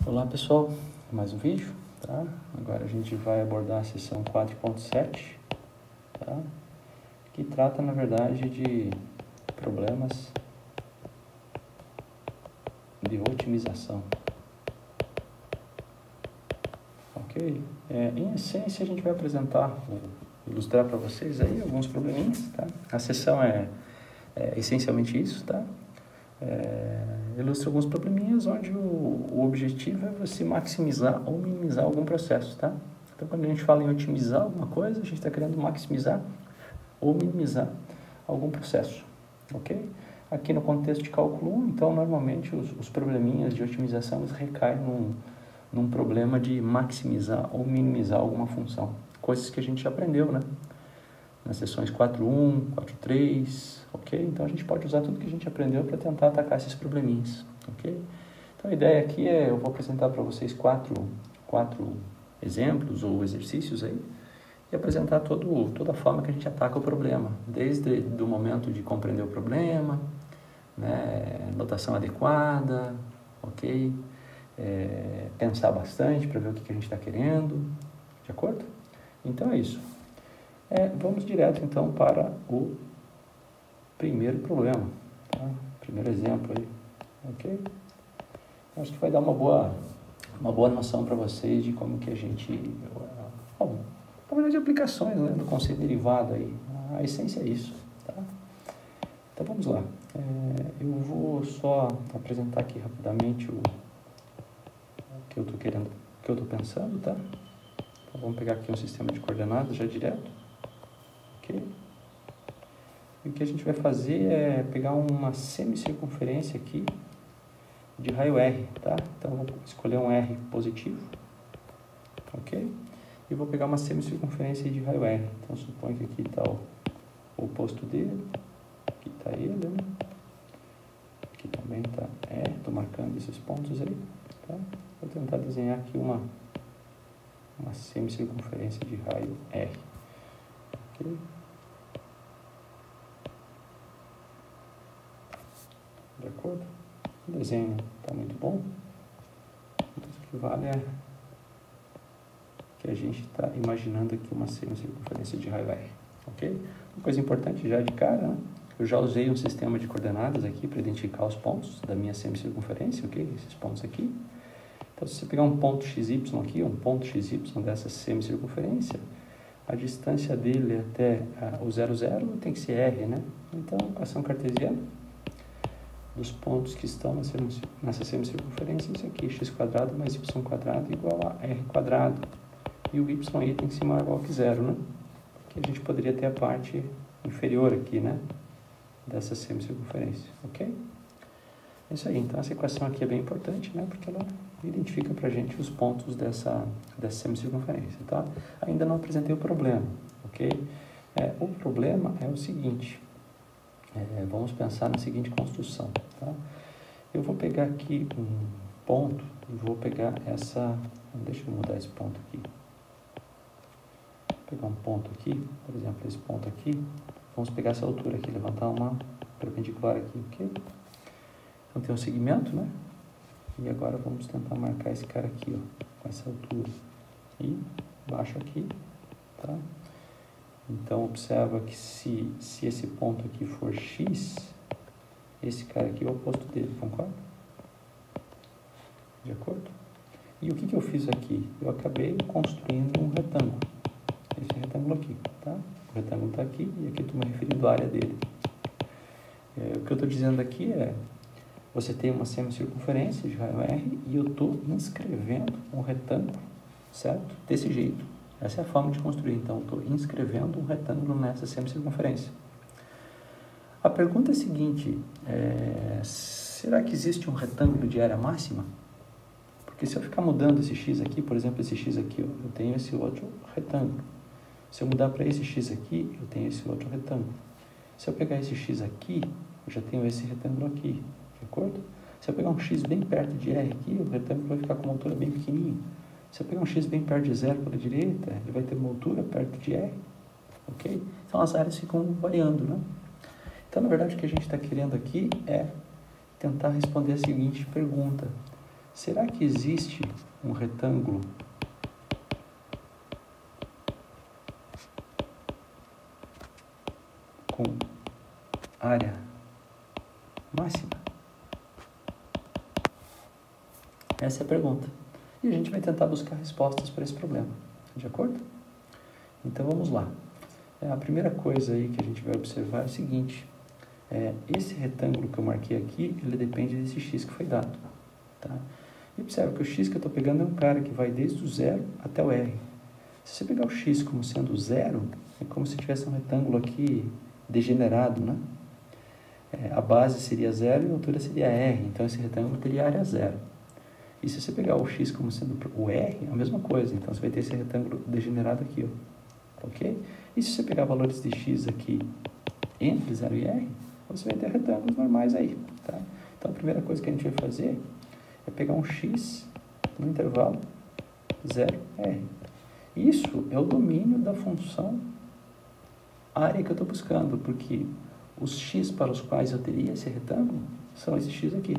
Olá pessoal, mais um vídeo, tá? Agora a gente vai abordar a seção 4.7, tá? Que trata na verdade de problemas de otimização, ok? Em essência a gente vai ilustrar para vocês aí alguns probleminhas, tá? A seção é essencialmente isso, tá? Ilustra alguns probleminhas onde o objetivo é você maximizar ou minimizar algum processo, tá? Então, quando a gente fala em otimizar alguma coisa, a gente está querendo maximizar ou minimizar algum processo, ok? Aqui no contexto de cálculo 1, então, normalmente, os probleminhas de otimização recaem num problema de maximizar ou minimizar alguma função. Coisas que a gente já aprendeu, né? Nas sessões 4.1, 4.3, ok? Então, a gente pode usar tudo que a gente aprendeu para tentar atacar esses probleminhas, ok? Então, a ideia aqui eu vou apresentar para vocês quatro exemplos ou exercícios aí e apresentar toda a forma que a gente ataca o problema, desde o momento de compreender o problema, né, notação adequada, ok? Pensar bastante para ver o que a gente está querendo, de acordo? Então, é isso. Vamos direto, então, para o primeiro problema, tá? Primeiro exemplo aí, ok? Acho que vai dar uma boa noção para vocês de como que a gente... na verdade, aplicações, né, do conceito derivado aí. A essência é isso, tá? Então, vamos lá. Eu vou só apresentar aqui rapidamente o que eu estou pensando, tá? Então, vamos pegar aqui um sistema de coordenadas já direto. Ok? E o que a gente vai fazer é pegar uma semicircunferência aqui de raio R, tá? Então, eu vou escolher um R positivo, ok? E vou pegar uma semicircunferência de raio R. Então, suponho que aqui está o oposto dele, aqui está ele, né? Aqui também está estou marcando esses pontos aí, tá? Vou tentar desenhar aqui uma semicircunferência de raio R, ok? De acordo? O desenho está muito bom. Mas o que vale é que a gente está imaginando aqui uma semicircunferência de raio R, ok? Uma coisa importante já de cara, né? Eu já usei um sistema de coordenadas aqui para identificar os pontos da minha semicircunferência, ok? Esses pontos aqui. Então, se você pegar um ponto XY aqui, um ponto XY dessa semicircunferência, a distância dele até o 0, 0 tem que ser R, né? Então, equação cartesiana dos pontos que estão nessa semicircunferência, isso aqui, x² mais y² igual a r². E o y aí tem que ser maior ou igual que 0, né? Porque a gente poderia ter a parte inferior aqui, né? Dessa semicircunferência, ok? É isso aí, então essa equação aqui é bem importante, né? Porque ela identifica pra gente os pontos dessa semicircunferência, tá? Ainda não apresentei o problema, ok? O problema é o seguinte, vamos pensar na seguinte construção, tá? Eu vou pegar aqui um ponto e vou pegar deixa eu mudar esse ponto aqui. Vou pegar um ponto aqui, por exemplo, esse ponto aqui, vamos pegar essa altura aqui, levantar uma perpendicular aqui, ok? Então tem um segmento, né? E agora vamos tentar marcar esse cara aqui, ó, com essa altura. E baixo aqui, tá? Então observa que se esse ponto aqui for X, esse cara aqui é o oposto dele, concorda? De acordo? E o que eu fiz aqui? Eu acabei construindo um retângulo. Esse retângulo aqui, tá? O retângulo está aqui e aqui estou me referindo à área dele. O que eu estou dizendo aqui você tem uma semicircunferência de raio R e eu estou inscrevendo um retângulo, certo? Desse jeito. Essa é a forma de construir. Então, eu estou inscrevendo um retângulo nessa semicircunferência. A pergunta é a seguinte, será que existe um retângulo de área máxima? Porque se eu ficar mudando esse x aqui, por exemplo, esse x aqui, eu tenho esse outro retângulo. Se eu mudar para esse x aqui, eu tenho esse outro retângulo. Se eu pegar esse x aqui, eu já tenho esse retângulo aqui, de acordo? Se eu pegar um x bem perto de R aqui, o retângulo vai ficar com uma altura bem pequenininha. Se eu pegar um x bem perto de 0 pela direita, ele vai ter uma altura perto de R, ok? Então, as áreas ficam variando, né? Então, na verdade, o que a gente está querendo aqui é tentar responder a seguinte pergunta. será que existe um retângulo com área máxima? Essa é a pergunta. E a gente vai tentar buscar respostas para esse problema. De acordo? Então vamos lá. A primeira coisa aí que a gente vai observar é o seguinte. Esse retângulo que eu marquei aqui, ele depende desse x que foi dado. Tá? E observa que o x que eu estou pegando é um cara que vai desde o 0 até o r. Se você pegar o x como sendo 0, é como se tivesse um retângulo aqui degenerado, né? A base seria 0 e a altura seria r, então esse retângulo teria área 0. E se você pegar o x como sendo o r, é a mesma coisa, então você vai ter esse retângulo degenerado aqui, ó. Ok? E se você pegar valores de x aqui entre 0 e r, você vai ter retângulos normais aí, tá? Então a primeira coisa que a gente vai fazer é pegar um x no intervalo 0r. Isso é o domínio da função área que eu estou buscando, porque os x para os quais eu teria esse retângulo são esses x aqui.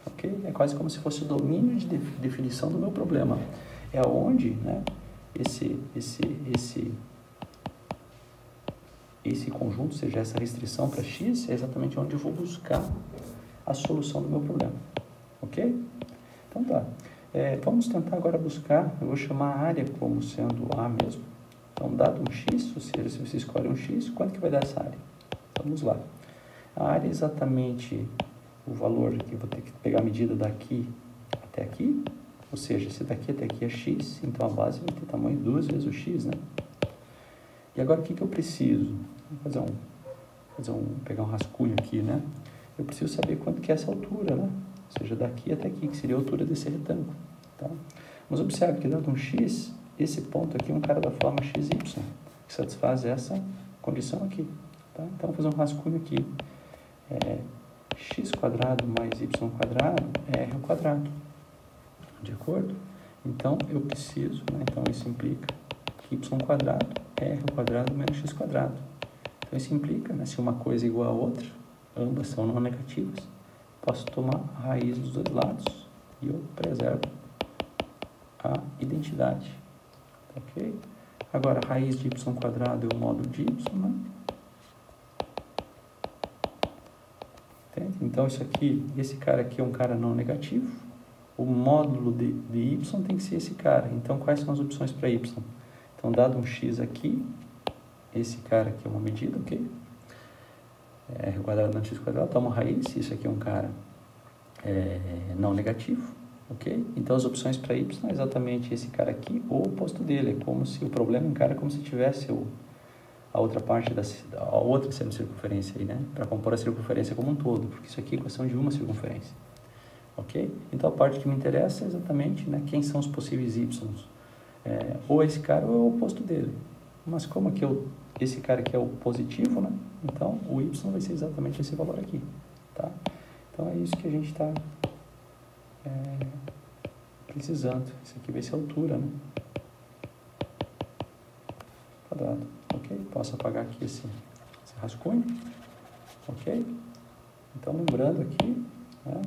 Ok? É quase como se fosse o domínio de definição do meu problema. É onde, né, esse conjunto, ou seja, essa restrição para x, é exatamente onde eu vou buscar a solução do meu problema. Ok? Então tá. Vamos tentar agora buscar, eu vou chamar a área como sendo A mesmo. Então, dado um x, ou seja, se você escolhe um x, quanto que vai dar essa área? Vamos lá. A área é exatamente o valor que eu vou ter que pegar a medida daqui até aqui, ou seja, se daqui até aqui é x, então a base vai ter tamanho 2 vezes o x, né? E agora o que eu preciso? Vou pegar um rascunho aqui, né? Eu preciso saber quanto que é essa altura, né? Ou seja, daqui até aqui, que seria a altura desse retângulo, tá? Mas observe que dado um x, esse ponto aqui é um cara da forma xy, que satisfaz essa condição aqui, tá? Então, vou fazer um rascunho aqui. X quadrado mais y quadrado é r ao quadrado. De acordo? Então, eu preciso, né? Então, isso implica que y quadrado é r ao quadrado menos x quadrado. Então, isso implica, né? Se uma coisa é igual a outra, ambas são não negativas, posso tomar a raiz dos dois lados e eu preservo a identidade. Ok? Agora, a raiz de y quadrado é o módulo de y, né? Entende? Então, isso aqui, esse cara aqui é um cara não negativo. O módulo de y tem que ser esse cara. Então, quais são as opções para y? Então, dado um x aqui, esse cara aqui é uma medida, ok? R quadrado menos x quadrado, toma raiz, isso aqui é um cara não negativo, ok? Então, as opções para y é exatamente esse cara aqui ou o oposto dele. É como se o problema encara como se tivesse a outra parte, a outra sendo circunferência aí, né? Para compor a circunferência como um todo, porque isso aqui é equação de uma circunferência, ok? Então, a parte que me interessa é exatamente, né, quem são os possíveis y. Ou esse cara ou é o oposto dele. Mas como aqui esse cara aqui é o positivo, né? Então, o y vai ser exatamente esse valor aqui, tá? Então, é isso que a gente está precisando. Isso aqui vai ser a altura, né? Quadrado, ok? Posso apagar aqui esse rascunho, ok? Então, lembrando aqui, né,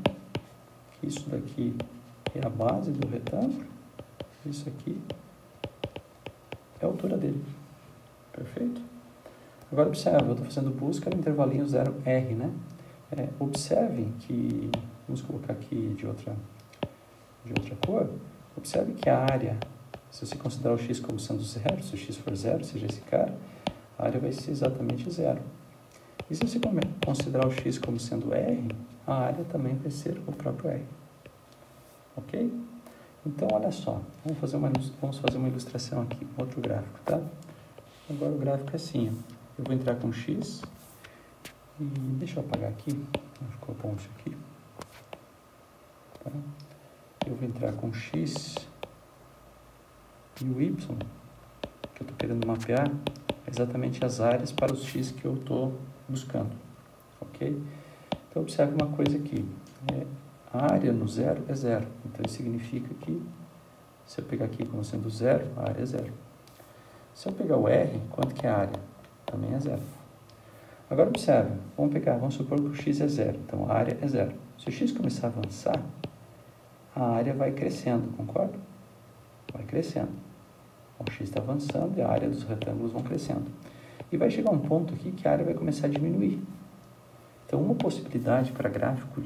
que isso daqui é a base do retângulo, isso aqui é a altura dele, perfeito? Agora, observe, eu estou fazendo busca no intervalinho 0R, né? Observem que, vamos colocar aqui de outra cor, observe que a área, se você considerar o x como sendo zero, se o x for zero, seja esse cara, a área vai ser exatamente zero. E se você considerar o x como sendo r, a área também vai ser o próprio r. Ok? Então, olha só, vamos fazer uma ilustração aqui, outro gráfico, tá? Agora o gráfico é assim, ó. Eu vou entrar com x, e deixa eu apagar aqui, ficou bom isso aqui. Tá? Eu vou entrar com x, e o y, que eu estou querendo mapear, é exatamente as áreas para os x que eu estou buscando, ok? Então, observe uma coisa aqui, a área no zero é zero, então isso significa que, se eu pegar aqui como sendo zero, a área é zero. Se eu pegar o r, quanto que é a área? Também é zero. Agora, observe, vamos supor que o x é zero, então a área é zero. Se o x começar a avançar, a área vai crescendo, concorda? Vai crescendo. O X está avançando e a área dos retângulos vão crescendo. E vai chegar um ponto aqui que a área vai começar a diminuir. Então, uma possibilidade para gráfico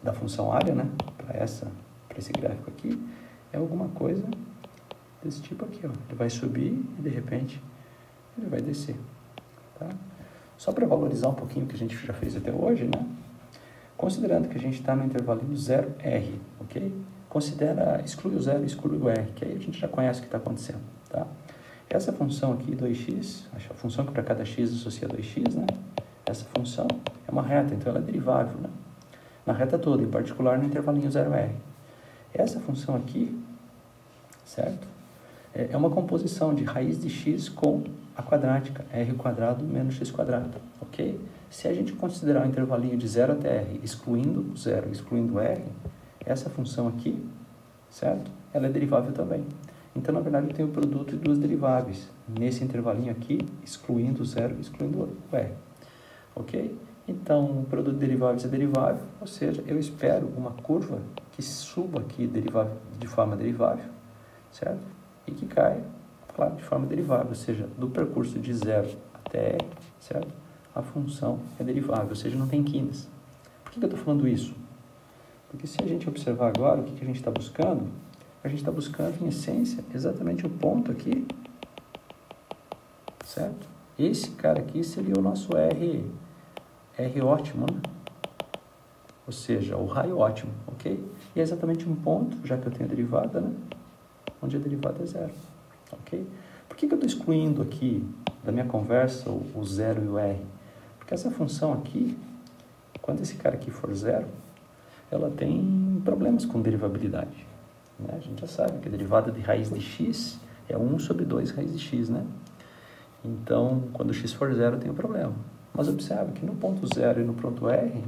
da função área, né? Para esse gráfico aqui, é alguma coisa desse tipo aqui, ó. Ele vai subir e, de repente, ele vai descer. Tá? Só para valorizar um pouquinho o que a gente já fez até hoje, né? Considerando que a gente está no intervalinho 0R, ok? Exclui o 0 e exclui o R, que aí a gente já conhece o que está acontecendo, tá? Essa função aqui, 2x, a função que para cada x associa 2x, né? Essa função é uma reta, então ela é derivável, né? Na reta toda, em particular no intervalinho 0R. Essa função aqui, certo? É uma composição de raiz de x com a quadrática, r² menos x², ok? Se a gente considerar o intervalinho de 0 até r, excluindo o 0 e excluindo o r, essa função aqui, certo? Ela é derivável também. Então, na verdade, eu tenho o produto de duas deriváveis, nesse intervalinho aqui, excluindo o 0 e excluindo o r, ok? Então, o produto de deriváveis é derivável, ou seja, eu espero uma curva que suba aqui de forma derivável, certo? E que caia, claro, de forma derivável, ou seja, do percurso de 0 até r, certo? A função é derivável, ou seja, não tem quinas. Por que eu estou falando isso? Porque se a gente observar agora o que a gente está buscando, a gente está buscando, em essência, exatamente o ponto aqui, certo? Esse cara aqui seria o nosso R ótimo, né? Ou seja, o raio ótimo, ok? E é exatamente um ponto, já que eu tenho a derivada, né? Onde a derivada é 0, ok? Por que eu estou excluindo aqui da minha conversa o 0 e o r? Porque essa função aqui, quando esse cara aqui for 0, ela tem problemas com derivabilidade, né? A gente já sabe que a derivada de raiz de x é 1 sobre 2 raiz de x, né? Então, quando x for 0, tem um problema. Mas observe que no ponto 0 e no ponto r,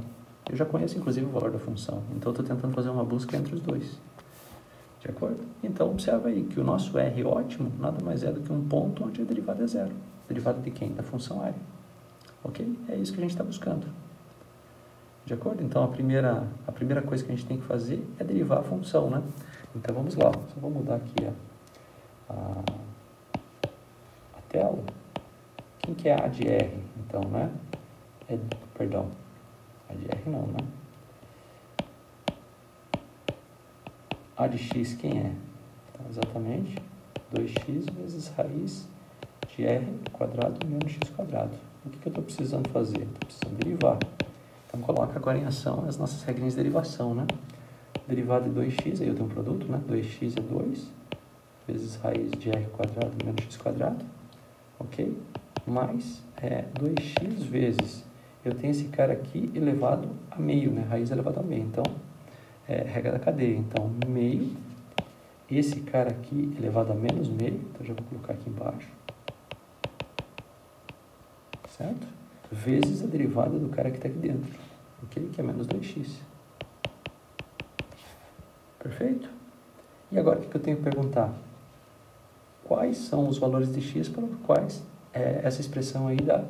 eu já conheço inclusive o valor da função. Então, eu estou tentando fazer uma busca entre os dois. De acordo? Então, observa aí que o nosso R ótimo nada mais é do que um ponto onde a derivada é 0. Derivada de quem? Da função área. Ok? É isso que a gente está buscando. De acordo? Então, a primeira coisa que a gente tem que fazer é derivar a função, né? Então, vamos lá. Só vou mudar aqui a tela. Quem que é a de R, então, né? Perdão. A de R não, né? A de x quem é? Então, exatamente 2x vezes raiz de r² menos x². O que eu estou precisando fazer? Estou precisando derivar. Então, coloca agora em ação as nossas regrinhas de derivação, né? Derivada de 2x, aí eu tenho um produto, né? 2x é 2 vezes raiz de r² menos x², ok? Mais 2x vezes, eu tenho esse cara aqui elevado a meio, né? Raiz elevada a meio, então, regra da cadeia. Então, meio, esse cara aqui elevado a menos meio, então já vou colocar aqui embaixo, certo? Vezes a derivada do cara que está aqui dentro, ok? Que é menos 2x. Perfeito? E agora o que eu tenho que perguntar? Quais são os valores de x para os quais essa expressão aí dá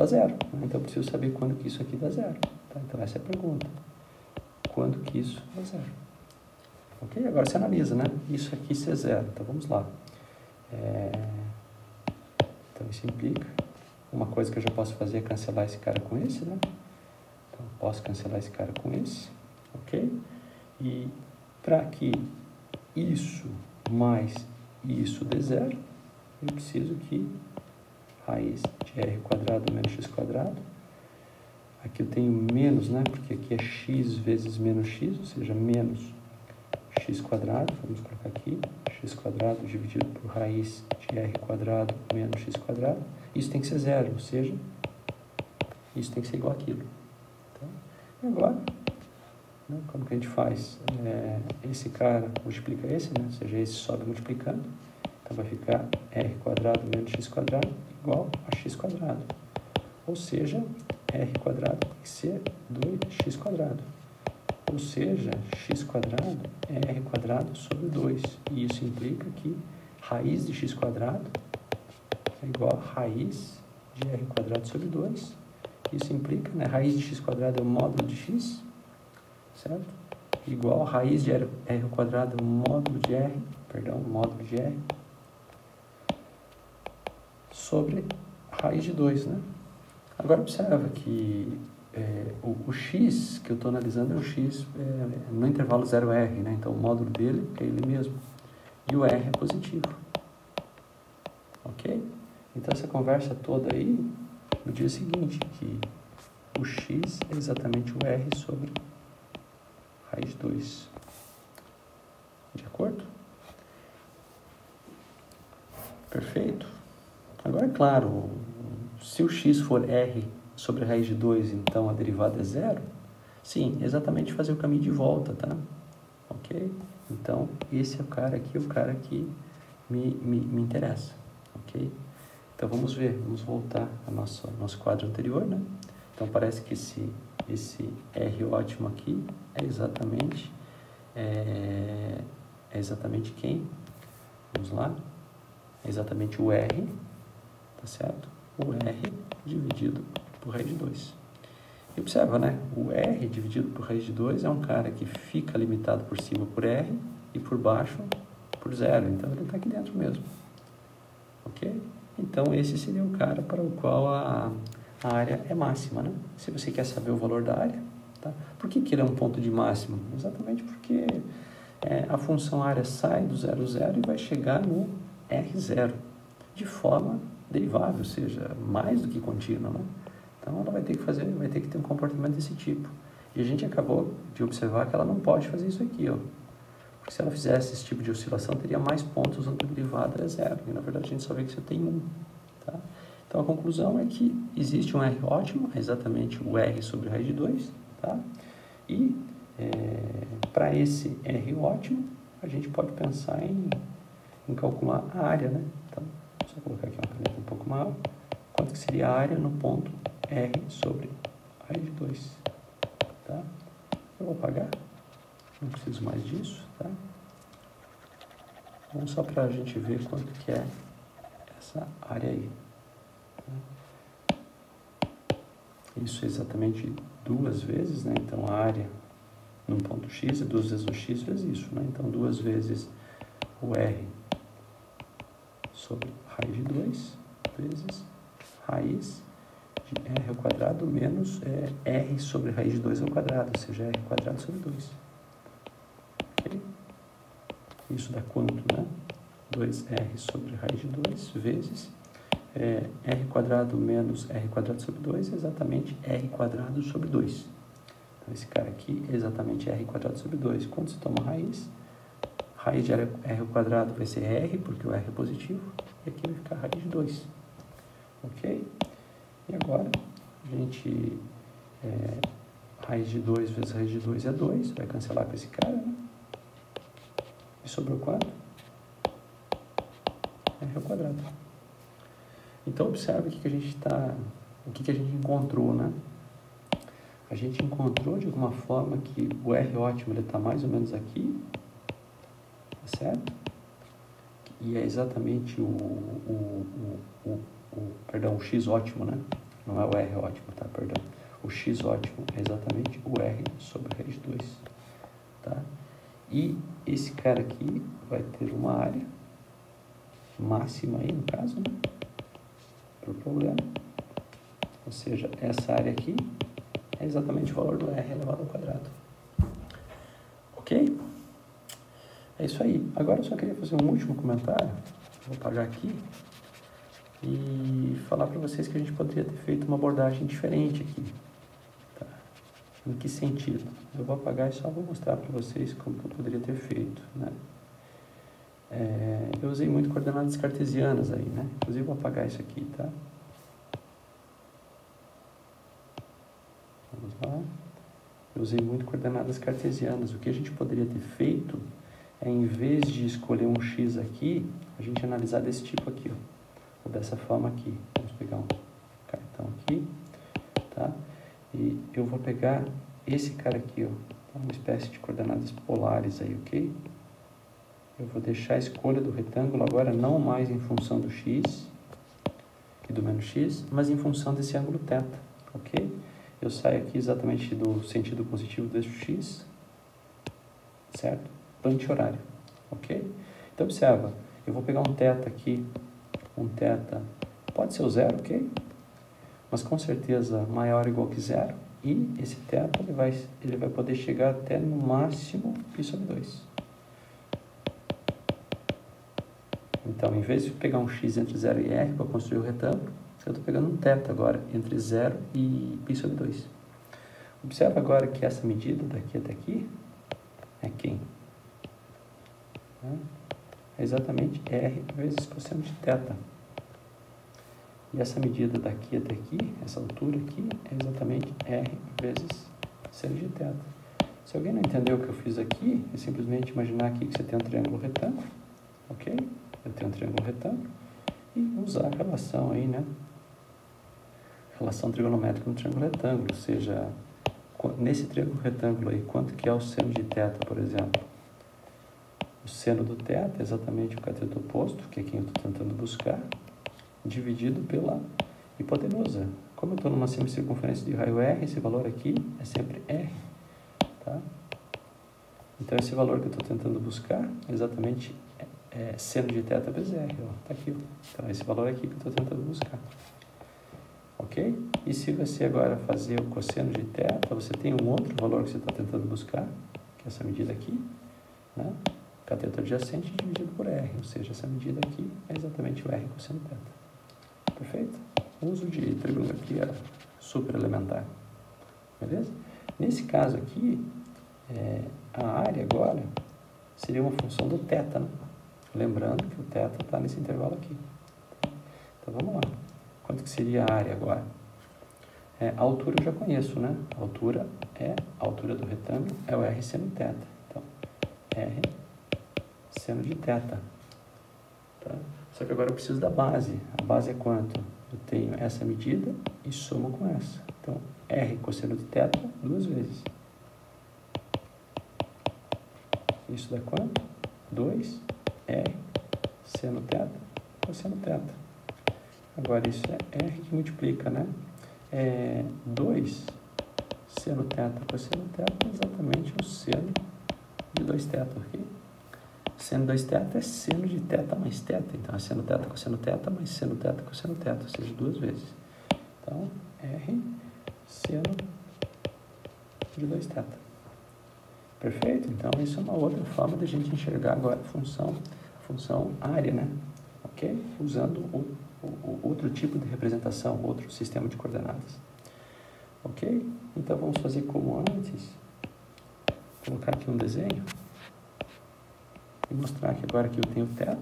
0? Então, eu preciso saber quando que isso aqui dá 0. Tá? Então, essa é a pergunta. Quando que isso dá 0? Ok? Agora você analisa, né? Isso aqui ser 0. Então, vamos lá. Então, isso implica... Uma coisa que eu já posso fazer é cancelar esse cara com esse, né? Então, eu posso cancelar esse cara com esse, ok? E para que isso mais isso dê 0, eu preciso que raiz de r² menos x², aqui eu tenho menos, né? Porque aqui é x vezes menos x, ou seja, menos x², vamos colocar aqui, x² dividido por raiz de r² menos x², isso tem que ser 0, ou seja, isso tem que ser igual àquilo. Tá? E agora, né, como que a gente faz? Esse cara multiplica esse, né? Ou seja, esse sobe multiplicando, então vai ficar r² menos x² igual a x², ou seja, r² tem que ser 2x². Ou seja, x² é r² sobre 2. E isso implica que raiz de x² é igual a raiz de r² sobre 2. Isso implica, né? Raiz de x² é o módulo de x, certo? igual a raiz de r ao quadrado módulo de r, módulo de r, sobre raiz de 2, né? Agora observa que o x que eu estou analisando é o x no intervalo 0r, né? Então o módulo dele é ele mesmo. E o r é positivo. Ok? Então essa conversa toda aí, no dia seguinte, que o x é exatamente o r sobre raiz de 2. De acordo? Perfeito? Agora, é claro, se o x for r sobre a raiz de 2, então a derivada é zero, sim, exatamente fazer o caminho de volta, tá? Ok? Então, esse é o cara que me interessa, ok? Então, vamos voltar ao nosso quadro anterior, né? Então, parece que esse R ótimo aqui é exatamente quem? Vamos lá. É exatamente o R, tá certo? O R dividido por raiz de 2. E observa, né? O R dividido por raiz de 2 é um cara que fica limitado por cima por R e por baixo por zero. Então, ele está aqui dentro mesmo. Ok? Então, esse seria o cara para o qual a área é máxima, né? Se você quer saber o valor da área, tá? Por que ele é um ponto de máximo? Exatamente porque a função área sai do 0, 0 e vai chegar no R0 de forma derivável, ou seja, mais do que contínua, né? Então, ela vai ter que ter um comportamento desse tipo. E a gente acabou de observar que ela não pode fazer isso aqui, ó. Porque se ela fizesse esse tipo de oscilação, teria mais pontos onde a derivada é zero. E, na verdade, a gente só vê que você tem um, tá? Então, a conclusão é que existe um R ótimo, exatamente o R sobre raiz de 2, tá? E, para esse R ótimo, a gente pode pensar em calcular a área, né? Então, só colocar aqui uma caneta um pouco maior. Quanto que seria a área no ponto R sobre raiz de 2, tá? Eu vou apagar, não preciso mais disso, tá? Vamos só para a gente ver quanto que é essa área aí. Tá? Isso é exatamente 2 vezes, né? Então, a área num ponto X é 2 vezes o X vezes isso, né? Então, 2 vezes o R sobre raiz de 2 vezes raiz de R ao quadrado menos R sobre raiz de 2 ao quadrado, ou seja, R quadrado sobre 2. Ok? Isso dá quanto, né? 2R sobre raiz de 2 vezes R quadrado menos R quadrado sobre 2 é exatamente R quadrado sobre 2. Então, esse cara aqui é exatamente R quadrado sobre 2. Quando se toma raiz de R ao quadrado vai ser R, porque o R é positivo, e aqui vai ficar raiz de 2. Ok? E agora, a gente, raiz de 2 vezes raiz de 2 é 2, vai cancelar com esse cara, né? E sobrou quanto? R ao quadrado. Então, observe o que a gente encontrou, né? A gente encontrou, de alguma forma, que o R ótimo está mais ou menos aqui, tá certo? E é exatamente o X ótimo, né? Não é o R ótimo, tá? Perdão. O X ótimo é exatamente o R sobre raiz de 2, tá? E esse cara aqui vai ter uma área máxima aí, no caso, né? Para o problema. Ou seja, essa área aqui é exatamente o valor do R elevado ao quadrado. Ok? É isso aí. Agora eu só queria fazer um último comentário. Vou apagar aqui. E falar para vocês que a gente poderia ter feito uma abordagem diferente aqui. Tá? Em que sentido? Eu vou apagar e só vou mostrar para vocês como que eu poderia ter feito, né? Eu usei muito coordenadas cartesianas aí, né? Inclusive vou apagar isso aqui, tá? Vamos lá. Eu usei muito coordenadas cartesianas. O que a gente poderia ter feito é, em vez de escolher um x aqui, a gente analisar desse tipo aqui, ó. Ou dessa forma aqui. Vamos pegar um cartão aqui, tá? E eu vou pegar esse cara aqui, ó, uma espécie de coordenadas polares aí, ok? Eu vou deixar a escolha do retângulo agora não mais em função do x e do menos x, mas em função desse ângulo θ, ok? Eu saio aqui exatamente do sentido positivo desse x, certo? Anti-horário, ok? Então, observa, eu vou pegar um θ aqui, um θ, pode ser o zero, ok? Mas com certeza maior ou igual que zero, e esse θ ele vai poder chegar até no máximo π sobre 2. Então, em vez de pegar um x entre 0 e r para construir o retângulo, eu estou pegando um θ agora, entre 0 e π sobre 2. Observa agora que essa medida daqui até aqui é quem? É exatamente r vezes cosseno de θ. E essa medida daqui até aqui, essa altura aqui, é exatamente r vezes seno de θ. Se alguém não entendeu o que eu fiz aqui, é simplesmente imaginar aqui que você tem um triângulo retângulo, ok? Eu tenho um triângulo retângulo, e usar a relação aí, né? Relação trigonométrica no triângulo retângulo, ou seja, nesse triângulo retângulo aí, quanto que é o seno de θ, por exemplo? O seno do θ é exatamente o cateto oposto, que é quem eu estou tentando buscar, dividido pela hipotenusa. Como eu estou numa semicircunferência de raio R, esse valor aqui é sempre R, tá? Então, esse valor que eu estou tentando buscar é exatamente seno de θ vezes R, ó, tá aqui. Então, esse valor aqui que eu estou tentando buscar. Ok? E se você agora fazer o cosseno de θ, você tem um outro valor que você está tentando buscar, que é essa medida aqui, né? Cateto adjacente dividido por R, ou seja, essa medida aqui é exatamente o R cosseno θ. Perfeito? Uso de trigonometria super elementar. Beleza? Nesse caso aqui, a área agora seria uma função do θ, né? Lembrando que o θ está nesse intervalo aqui. Então, vamos lá. Quanto que seria a área agora? A altura eu já conheço, né? A altura do retângulo é o R seno θ. Então, R seno de θ. Tá? Só que agora eu preciso da base. A base é quanto? Eu tenho essa medida e somo com essa. Então, R cosseno de θ duas vezes. Isso dá quanto? 2 R seno θ cosseno θ. Agora, isso é R que multiplica, né? 2 seno θ cosseno θ é exatamente o seno de 2θ, ok? Seno de 2θ é seno de θ mais θ. Então, é seno θ cosseno θ mais seno θ cosseno θ, ou seja, duas vezes. Então, R seno de 2θ. Perfeito? Então, isso é uma outra forma de a gente enxergar agora a função área, né? Ok? Usando o outro tipo de representação, outro sistema de coordenadas. Ok? Então, vamos fazer como antes. Vou colocar aqui um desenho. E mostrar que agora aqui eu tenho θ.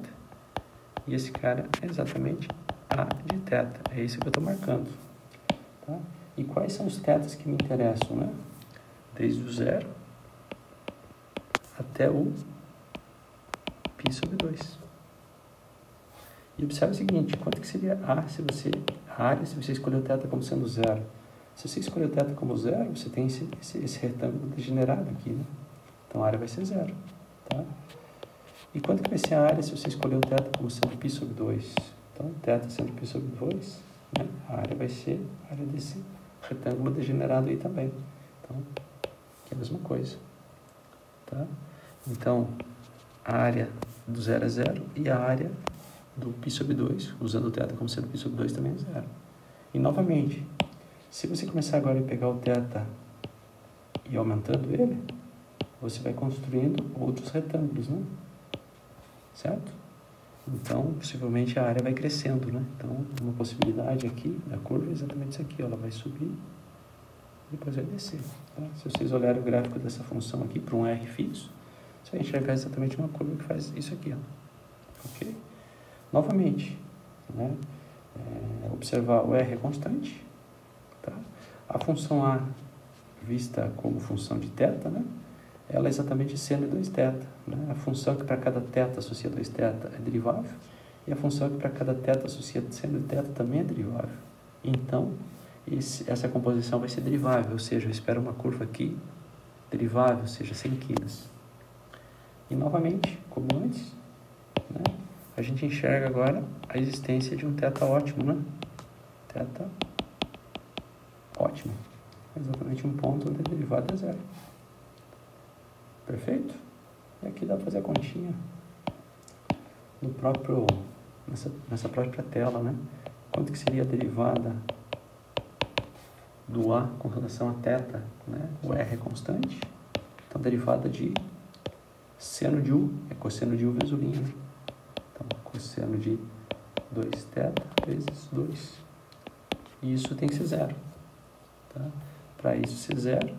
E esse cara é exatamente A de θ. É isso que eu estou marcando. Tá? E quais são os θs que me interessam, né? Desde o 0 até o π sobre 2. E observe o seguinte, quanto que seria a área se você escolher o θ como sendo 0? Se você escolher o θ como 0, você tem esse retângulo degenerado aqui, né? Então, a área vai ser 0, tá? E quanto que vai ser a área se você escolher o θ como sendo π sobre 2? Então, θ sendo π sobre 2, né? A área vai ser a área desse retângulo degenerado aí também. Então, aqui é a mesma coisa, tá? Então, a área do 0 é 0 e a área do π sobre 2, usando o θ como sendo π sobre 2, também é 0. E, novamente, se você começar agora a pegar o θ e aumentando ele, você vai construindo outros retângulos, né? Certo? Então, possivelmente a área vai crescendo, né? Então, uma possibilidade aqui da curva é exatamente isso aqui, ó, ela vai subir e depois vai descer. Tá? Se vocês olharem o gráfico dessa função aqui para um R fixo, você vai enxergar exatamente uma curva que faz isso aqui, ó. Ok? Novamente, né? Observar o R é constante, tá? A função A, vista como função de θ, né? Ela é exatamente seno de 2θ, né? A função que para cada θ associa 2θ é derivável, e a função que para cada θ associa seno de θ também é derivável. Então, essa composição vai ser derivável, ou seja, eu espero uma curva aqui derivável, ou seja, sem quinas. E, novamente, como antes, né? A gente enxerga agora a existência de um θ ótimo, né? Θ ótimo. É exatamente um ponto onde a derivada é 0. Perfeito? E aqui dá para fazer a continha no próprio, nessa própria tela, né? Quanto que seria a derivada do A com relação a θ, né? O R é constante, então a derivada de seno de U é cosseno de U vezes U', né? Então, cosseno de 2θ vezes 2. E isso tem que ser zero, tá? Para isso ser zero,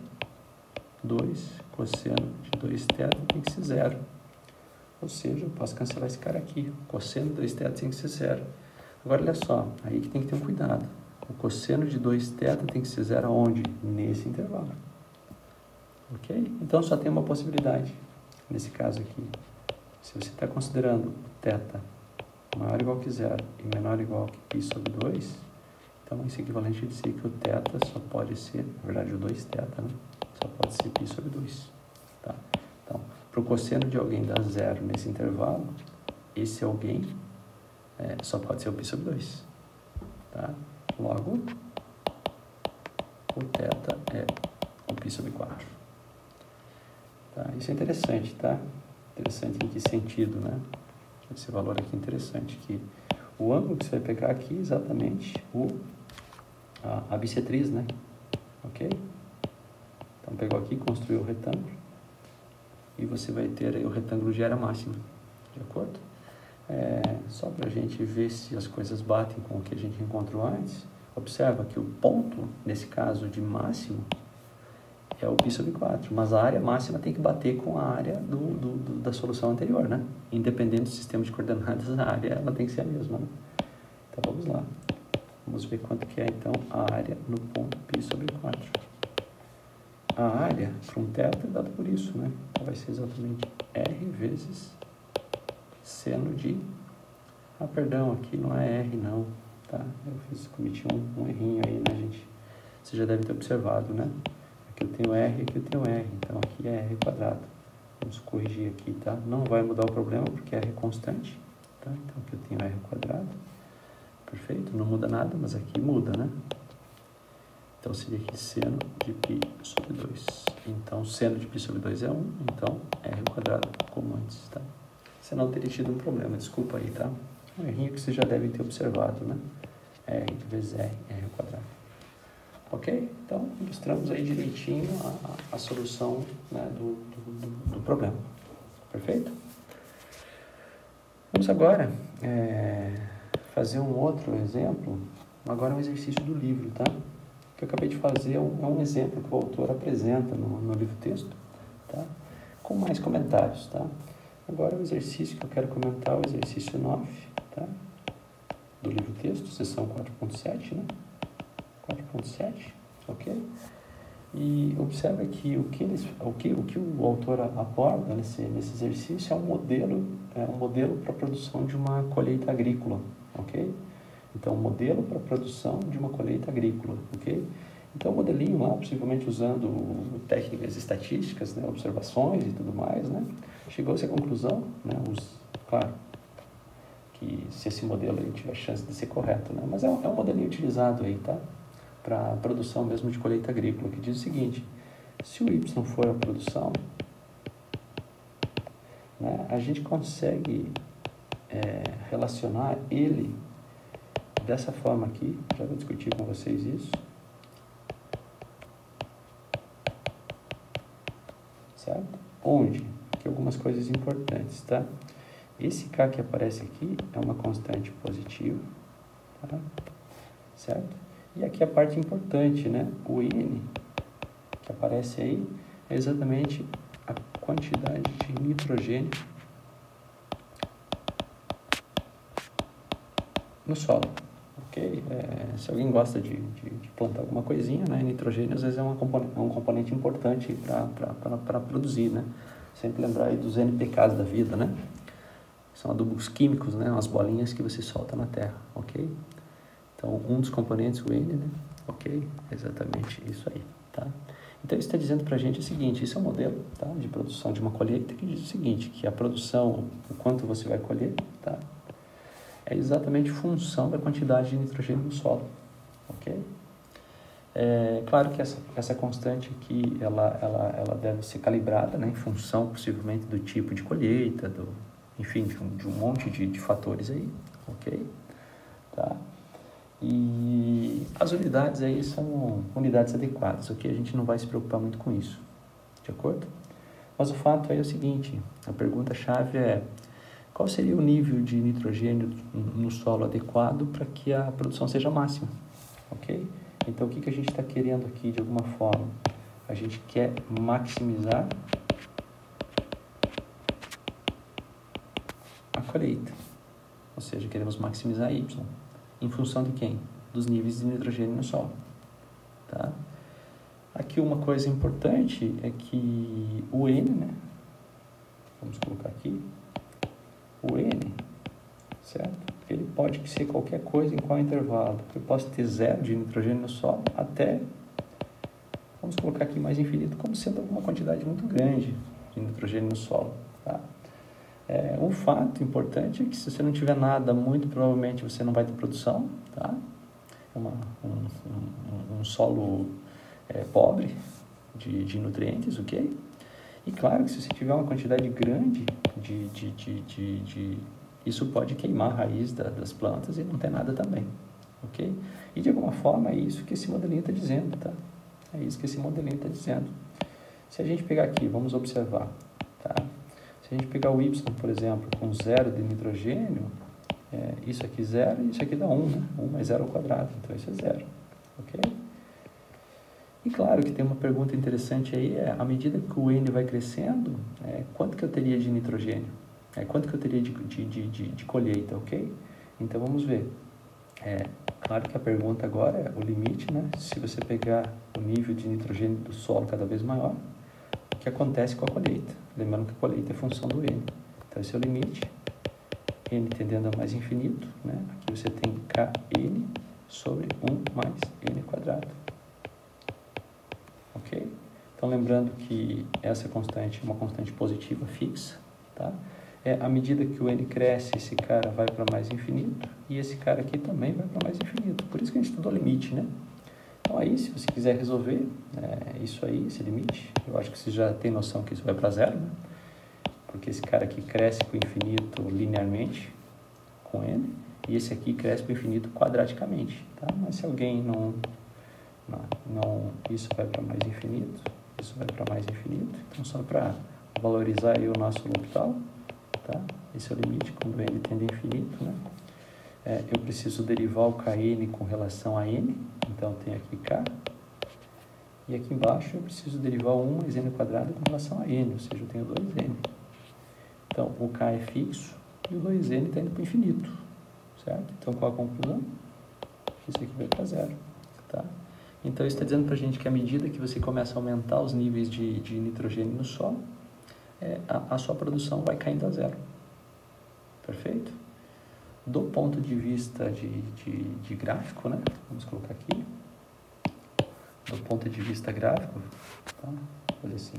2 cosseno de 2θ tem que ser zero. Ou seja, eu posso cancelar esse cara aqui. O cosseno de 2θ tem que ser zero. Agora, olha só, aí que tem que ter um cuidado. O cosseno de 2θ tem que ser zero aonde? Nesse intervalo. Ok? Então, só tem uma possibilidade. Nesse caso aqui, se você está considerando θ maior ou igual que zero e menor ou igual que π sobre 2, então isso é equivalente a dizer que o θ só pode ser, na verdade o 2θ, né? Só pode ser π sobre 2. Tá? Então, para o cosseno de alguém dar zero nesse intervalo, esse alguém só pode ser o π sobre 2. Tá? Logo, o θ é o π sobre 4. Tá? Isso é interessante, tá? Interessante em que sentido, né? Esse valor aqui é interessante, que o ângulo que você vai pegar aqui é exatamente a bissetriz, né? Ok? Então, pegou aqui, construiu o retângulo, e você vai ter aí o retângulo de área máxima, de acordo? Só para a gente ver se as coisas batem com o que a gente encontrou antes, observa que o ponto, nesse caso de máximo, é o π sobre 4, mas a área máxima tem que bater com a área da solução anterior, né? Independente do sistema de coordenadas, a área ela tem que ser a mesma, né? Então, vamos lá. Vamos ver quanto que é, então, a área no ponto π sobre 4. A área para um θ é dada por isso, né? Então, vai ser exatamente R vezes seno de... Ah, perdão, aqui não é R, não, tá? Cometi um errinho aí, né, gente? Você já deve ter observado, né? Aqui eu tenho R, aqui eu tenho R, então aqui é R quadrado. Vamos corrigir aqui, tá? Não vai mudar o problema, porque R é constante, tá? Então aqui eu tenho R quadrado, perfeito? Não muda nada, mas aqui muda, né? Então seria aqui seno de π sobre 2. Então seno de π sobre 2 é 1, então R quadrado, como antes, tá? Você não teria tido um problema, desculpa aí, tá? Um errinho que vocês já devem ter observado, né? R vezes R quadrado. Ok? Então, ilustramos aí direitinho a solução, né, do problema. Perfeito? Vamos agora fazer um outro exemplo. Agora é um exercício do livro, tá? O que eu acabei de fazer é um exemplo que o autor apresenta no livro texto, tá? Com mais comentários, tá? Agora o exercício que eu quero comentar é o exercício 9, tá? Do livro texto, seção 4.7, né? 4.7, ok? E observa que o que o autor aborda nesse exercício é um modelo para a produção de uma colheita agrícola, ok? Então, modelo para a produção de uma colheita agrícola, ok? Então, o modelinho lá, possivelmente usando técnicas estatísticas, né, observações e tudo mais, né? Chegou-se à conclusão, né, claro, que se esse modelo aí tiver chance de ser correto, né? Mas é um modelinho utilizado aí, tá? Para a produção mesmo de colheita agrícola, que diz o seguinte: se o Y for a produção, né, a gente consegue relacionar ele dessa forma aqui. Já vou discutir com vocês isso, certo? Onde? Aqui algumas coisas importantes, tá? Esse K que aparece aqui é uma constante positiva, tá? Certo? E aqui a parte importante, né? O N que aparece aí é exatamente a quantidade de nitrogênio no solo, ok? Se alguém gosta de plantar alguma coisinha, né? Nitrogênio às vezes é um componente importante para produzir, né? Sempre lembrar aí dos NPKs da vida, né? São adubos químicos, né? Umas bolinhas que você solta na terra, ok? Então, um dos componentes, o N, né? Ok? Exatamente isso aí, tá? Então, isso está dizendo para a gente o seguinte: isso é um modelo, tá? De produção de uma colheita que diz o seguinte, que a produção, o quanto você vai colher, tá? É exatamente função da quantidade de nitrogênio no solo, ok? É claro que essa constante aqui, ela deve ser calibrada, né, em função, possivelmente, do tipo de colheita, enfim, de um monte de fatores aí, ok? Tá? E as unidades aí são unidades adequadas, ok? A gente não vai se preocupar muito com isso, de acordo? Mas o fato aí é o seguinte, a pergunta-chave é: qual seria o nível de nitrogênio no solo adequado para que a produção seja máxima, ok? Então, o que a gente está querendo aqui, de alguma forma? A gente quer maximizar a colheita, ou seja, queremos maximizar Y. Em função de quem? Dos níveis de nitrogênio no solo, tá? Aqui uma coisa importante é que o N, né? Vamos colocar aqui, o N, certo? Ele pode ser qualquer coisa em qual intervalo. Eu posso ter 0 de nitrogênio no solo até, vamos colocar aqui mais infinito, como sendo alguma quantidade muito grande de nitrogênio no solo, tá? Um fato importante é que se você não tiver nada, muito provavelmente você não vai ter produção, tá? Um solo pobre de nutrientes, ok? E claro que se você tiver uma quantidade grande isso pode queimar a raiz das plantas e não ter nada também, ok? E de alguma forma é isso que esse modelinho está dizendo, tá? É isso que esse modelinho está dizendo. Se a gente pegar aqui, vamos observar, tá? Se a gente pegar o Y, por exemplo, com 0 de nitrogênio, isso aqui 0 e isso aqui dá 1, né? 1 mais 0 ao quadrado, então isso é 0, ok? E claro que tem uma pergunta interessante aí, à medida que o N vai crescendo, quanto que eu teria de nitrogênio? Quanto que eu teria de colheita, ok? Então vamos ver. Claro que a pergunta agora é o limite, né? Se você pegar o nível de nitrogênio do solo cada vez maior, o que acontece com a colheita? Lembrando que a colheita é função do N. Então esse é o limite, N tendendo a mais infinito, né? Aqui você tem Kn sobre 1 mais N quadrado. Ok? Então, lembrando que essa constante é uma constante positiva fixa, tá? À medida que o N cresce, esse cara vai para mais infinito e esse cara aqui também vai para mais infinito. Por isso que a gente estudou limite, né? Então, aí, se você quiser resolver isso aí, esse limite, eu acho que você já tem noção que isso vai para zero, né? Porque esse cara aqui cresce para o infinito linearmente, com N, e esse aqui cresce para o infinito quadraticamente, tá? Mas se alguém não, isso vai para mais infinito, isso vai para mais infinito, então só para valorizar aí o nosso L'Hopital, tá? Esse é o limite quando N tende a infinito, né? Eu preciso derivar o Kn com relação a N, então tem aqui K, e aqui embaixo eu preciso derivar o 1 mais N quadrado com relação a N, ou seja, eu tenho 2N. Então, o K é fixo e o 2N está indo para o infinito, certo? Então, qual a conclusão? Isso aqui vai para zero, tá? Então, isso está dizendo para a gente que à medida que você começa a aumentar os níveis de nitrogênio no solo, a sua produção vai caindo a zero. Perfeito? Do ponto de vista de gráfico, né? Vamos colocar aqui. Do ponto de vista gráfico, tá? Vou fazer assim.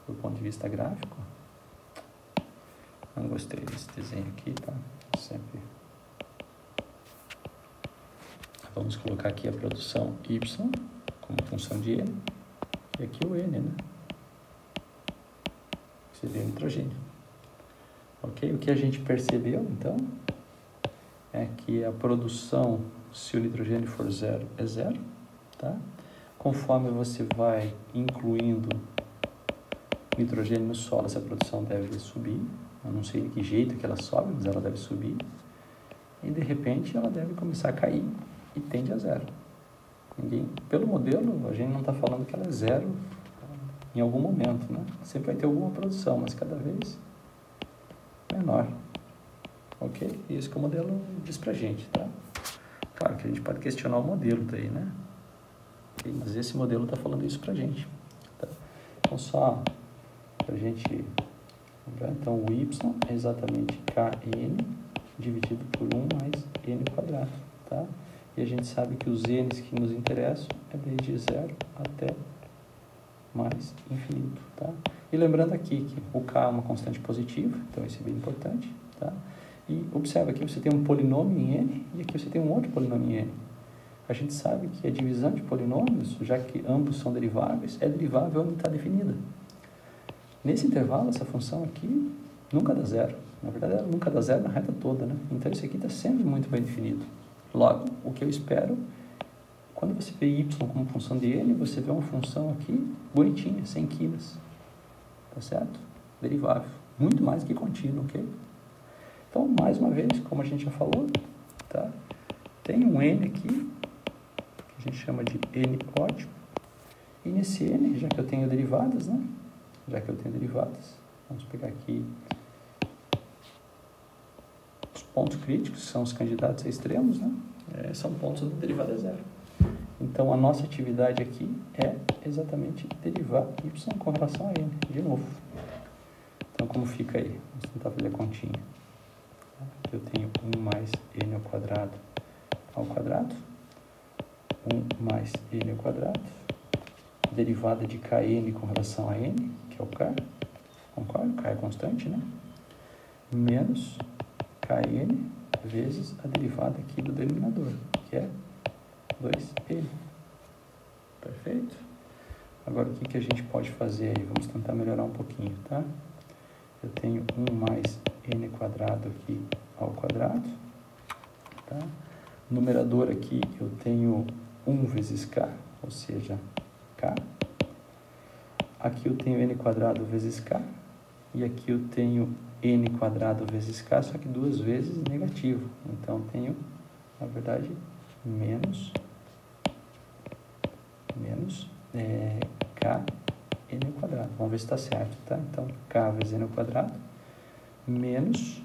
Do ponto de vista gráfico, não gostei desse desenho aqui, tá? Sempre... Vamos colocar aqui a produção Y como função de N, e aqui o N, né? Seria nitrogênio. Ok? O que a gente percebeu, então, é que a produção, se o nitrogênio for zero, é zero, tá? Conforme você vai incluindo nitrogênio no solo, essa produção deve subir. Eu não sei de que jeito que ela sobe, mas ela deve subir. E, de repente, ela deve começar a cair e tende a zero. Pelo modelo, a gente não está falando que ela é zero em algum momento, né? Sempre vai ter alguma produção, mas cada vez menor. Ok? Isso que o modelo diz pra gente, tá? Claro que a gente pode questionar o modelo daí, né? Okay? Mas esse modelo está falando isso pra gente, tá? Então, só pra gente lembrar, então, o Y é exatamente Kn dividido por 1 mais N quadrado, tá? E a gente sabe que os N's que nos interessam é desde zero até mais infinito, tá? E lembrando aqui que o K é uma constante positiva, então isso é bem importante, tá? E observa que você tem um polinômio em N e aqui você tem um outro polinômio em N. A gente sabe que a divisão de polinômios, já que ambos são deriváveis, é derivável onde está definida. Nesse intervalo, essa função aqui nunca dá zero. Na verdade, ela nunca dá zero na reta toda, né? Então, isso aqui está sempre muito bem definido. Logo, o que eu espero, quando você vê y como função de n, você vê uma função aqui bonitinha, sem quinas. Tá certo? Derivável. Muito mais do que contínuo, ok? Então, mais uma vez, como a gente já falou, tá? Tem um n aqui, que a gente chama de n ótimo. E nesse n, já que eu tenho derivadas, né? Vamos pegar aqui os pontos críticos, são os candidatos a extremos, né? São pontos onde a derivada é zero. Então, a nossa atividade aqui é exatamente derivar y com relação a n, de novo. Então, como fica aí? Vamos tentar fazer a continha. Aqui eu tenho 1 mais n ao quadrado, 1 mais n ao quadrado, derivada de kn com relação a n, que é o k, concordo? K é constante, né? Menos kn vezes a derivada aqui do denominador, que é 2n. Perfeito? Agora, o que a gente pode fazer aí? Vamos tentar melhorar um pouquinho, tá? Eu tenho 1 mais n quadrado aqui ao quadrado, tá? Numerador aqui eu tenho 1 vezes k, ou seja, k. Aqui eu tenho n quadrado vezes k, e aqui eu tenho n quadrado vezes k, só que duas vezes negativo. Então, tenho, na verdade, menos k n ao quadrado. Vamos ver se está certo, tá? Então, k vezes n ao quadrado menos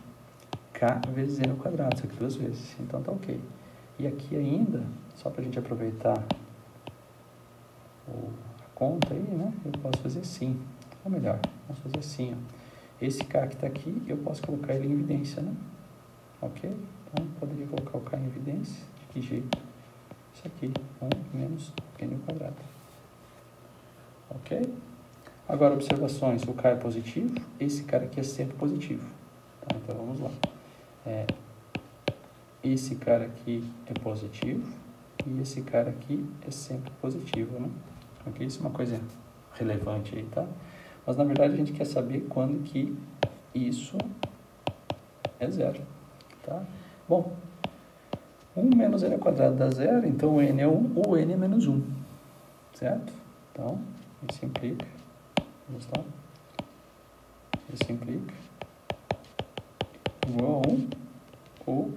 k vezes n ao quadrado, só que duas vezes. Então, tá ok. E aqui ainda, só para a gente aproveitar a conta aí, né? Eu posso fazer assim. Ou melhor, vamos fazer assim, ó. Esse k que está aqui, eu posso colocar ele em evidência, né? Ok? Então, poderia colocar o k em evidência. De que jeito? Isso aqui, 1 menos n ao quadrado. Ok? Agora, observações. O k é positivo, esse cara aqui é sempre positivo. Tá? Então, vamos lá. Esse cara aqui é positivo e esse cara aqui é sempre positivo, né? Ok? Isso é uma coisa relevante aí, tá? Mas, na verdade, a gente quer saber quando que isso é zero, tá? Bom, 1 menos n ao quadrado dá zero, então o n é 1 ou n é menos 1, certo? Então, isso implica, vamos lá, isso implica igual a 1, ou